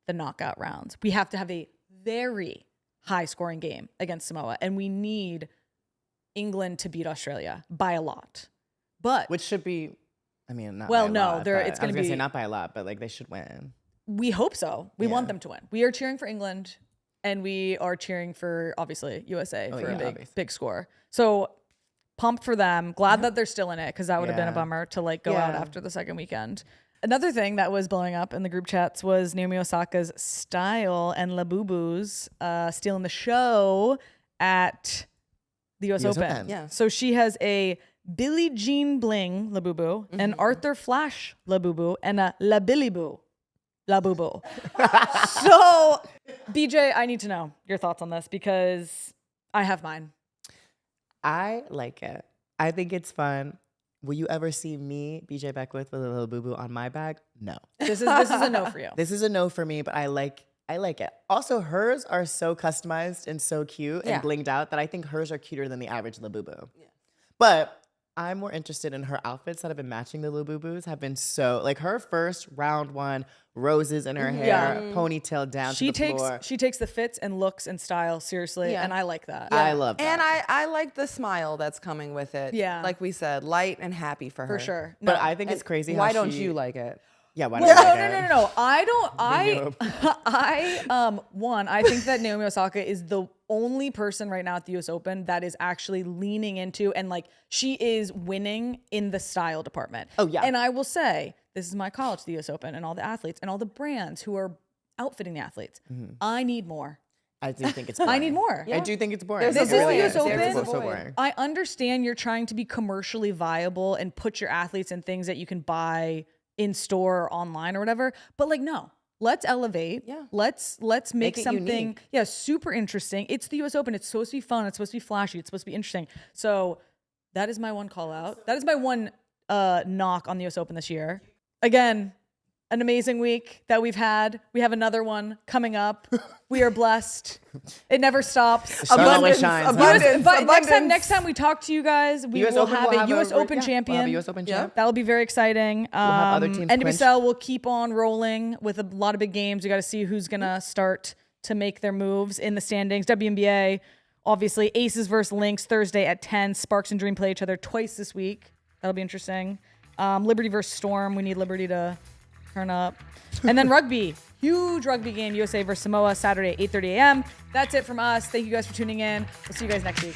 Speaker 3: the knockout rounds. We have to have a very high scoring game against Samoa, and we need England to beat Australia by a lot. But
Speaker 1: Which should be, not
Speaker 3: Well,
Speaker 1: by a
Speaker 3: no,
Speaker 1: lot,
Speaker 3: they're-
Speaker 1: but
Speaker 3: it's
Speaker 1: I was
Speaker 3: gonna be-
Speaker 1: say not by a lot, but like they should win.
Speaker 3: we hope so. We want
Speaker 1: Yeah.
Speaker 3: them to win. We are cheering for England. and we are cheering for obviously USA for a
Speaker 1: obviously.
Speaker 3: big score. So pumped for them. Glad that they're still in it because that would have been a bummer to like go out after the second weekend. Another thing that was blowing up in the group chats was Naomi Osaka's style and Labubu's stealing the show at the US Open.
Speaker 2: Yeah.
Speaker 3: So she has a Billie Jean Bling Labubu, an Arthur Flash Labubu, and a La Billy Boo Labubu. So, BJ, I need to know your thoughts on this because I have mine.
Speaker 1: I like it. I think it's fun. Will you ever see me, BJ Beckwith, with a little boo-boo on my bag? No.
Speaker 3: This is a no for you.
Speaker 1: This is a no for me, but I like it. Also, hers are so customized and so cute and blinged out that I think hers are cuter than the average Labubu. Yeah. But I'm more interested in her outfits that have been matching the Labubus have been so, like her first round one, roses in her hair, ponytail down to the floor.
Speaker 3: She takes the fits and looks and style seriously, and I like that.
Speaker 1: I love that.
Speaker 2: And I like the smile that's coming with it.
Speaker 3: Yeah.
Speaker 2: Like we said, light and happy for her.
Speaker 3: For sure.
Speaker 1: But I think it's crazy how
Speaker 2: Why don't you like it?
Speaker 1: Yeah, why don't you like it?
Speaker 3: No. I think that Naomi Osaka is the only person right now at the US Open that is actually leaning into and like she is winning in the style department.
Speaker 1: Oh, yeah.
Speaker 3: And I will say, this is my college, the US Open, and all the athletes and all the brands who are outfitting the athletes. I need more.
Speaker 1: I do think it's boring.
Speaker 3: I need more.
Speaker 1: I do think it's boring.
Speaker 3: This is the US Open.
Speaker 1: It's so boring.
Speaker 3: I understand you're trying to be commercially viable and put your athletes in things that you can buy in store or online or whatever. But like, no, let's elevate. Yeah. Let's make something super interesting. It's the US Open. It's supposed to be fun. It's supposed to be flashy. It's supposed to be interesting. So that is my one call out. That is my one knock on the US Open this year. Again, an amazing week that we've had. We have another one coming up. We are blessed. It never stops.
Speaker 1: Abundance, abundance.
Speaker 3: But next time we talk to you guys, we will have a US Open champion.
Speaker 1: We'll have a US Open champ.
Speaker 3: That will be very exciting.
Speaker 1: We'll have other teams
Speaker 3: NWSL will keep on rolling with a lot of big games. We got to see who's gonna start to make their moves in the standings. WNBA, obviously, Aces versus Lynx Thursday at 10. Sparks and Dream play each other twice this week. That'll be interesting. Liberty versus Storm. We need Liberty to turn up. And then rugby. Huge rugby game. USA versus Samoa Saturday, 8:30 a.m. That's it from us. Thank you guys for tuning in. We'll see you guys next week.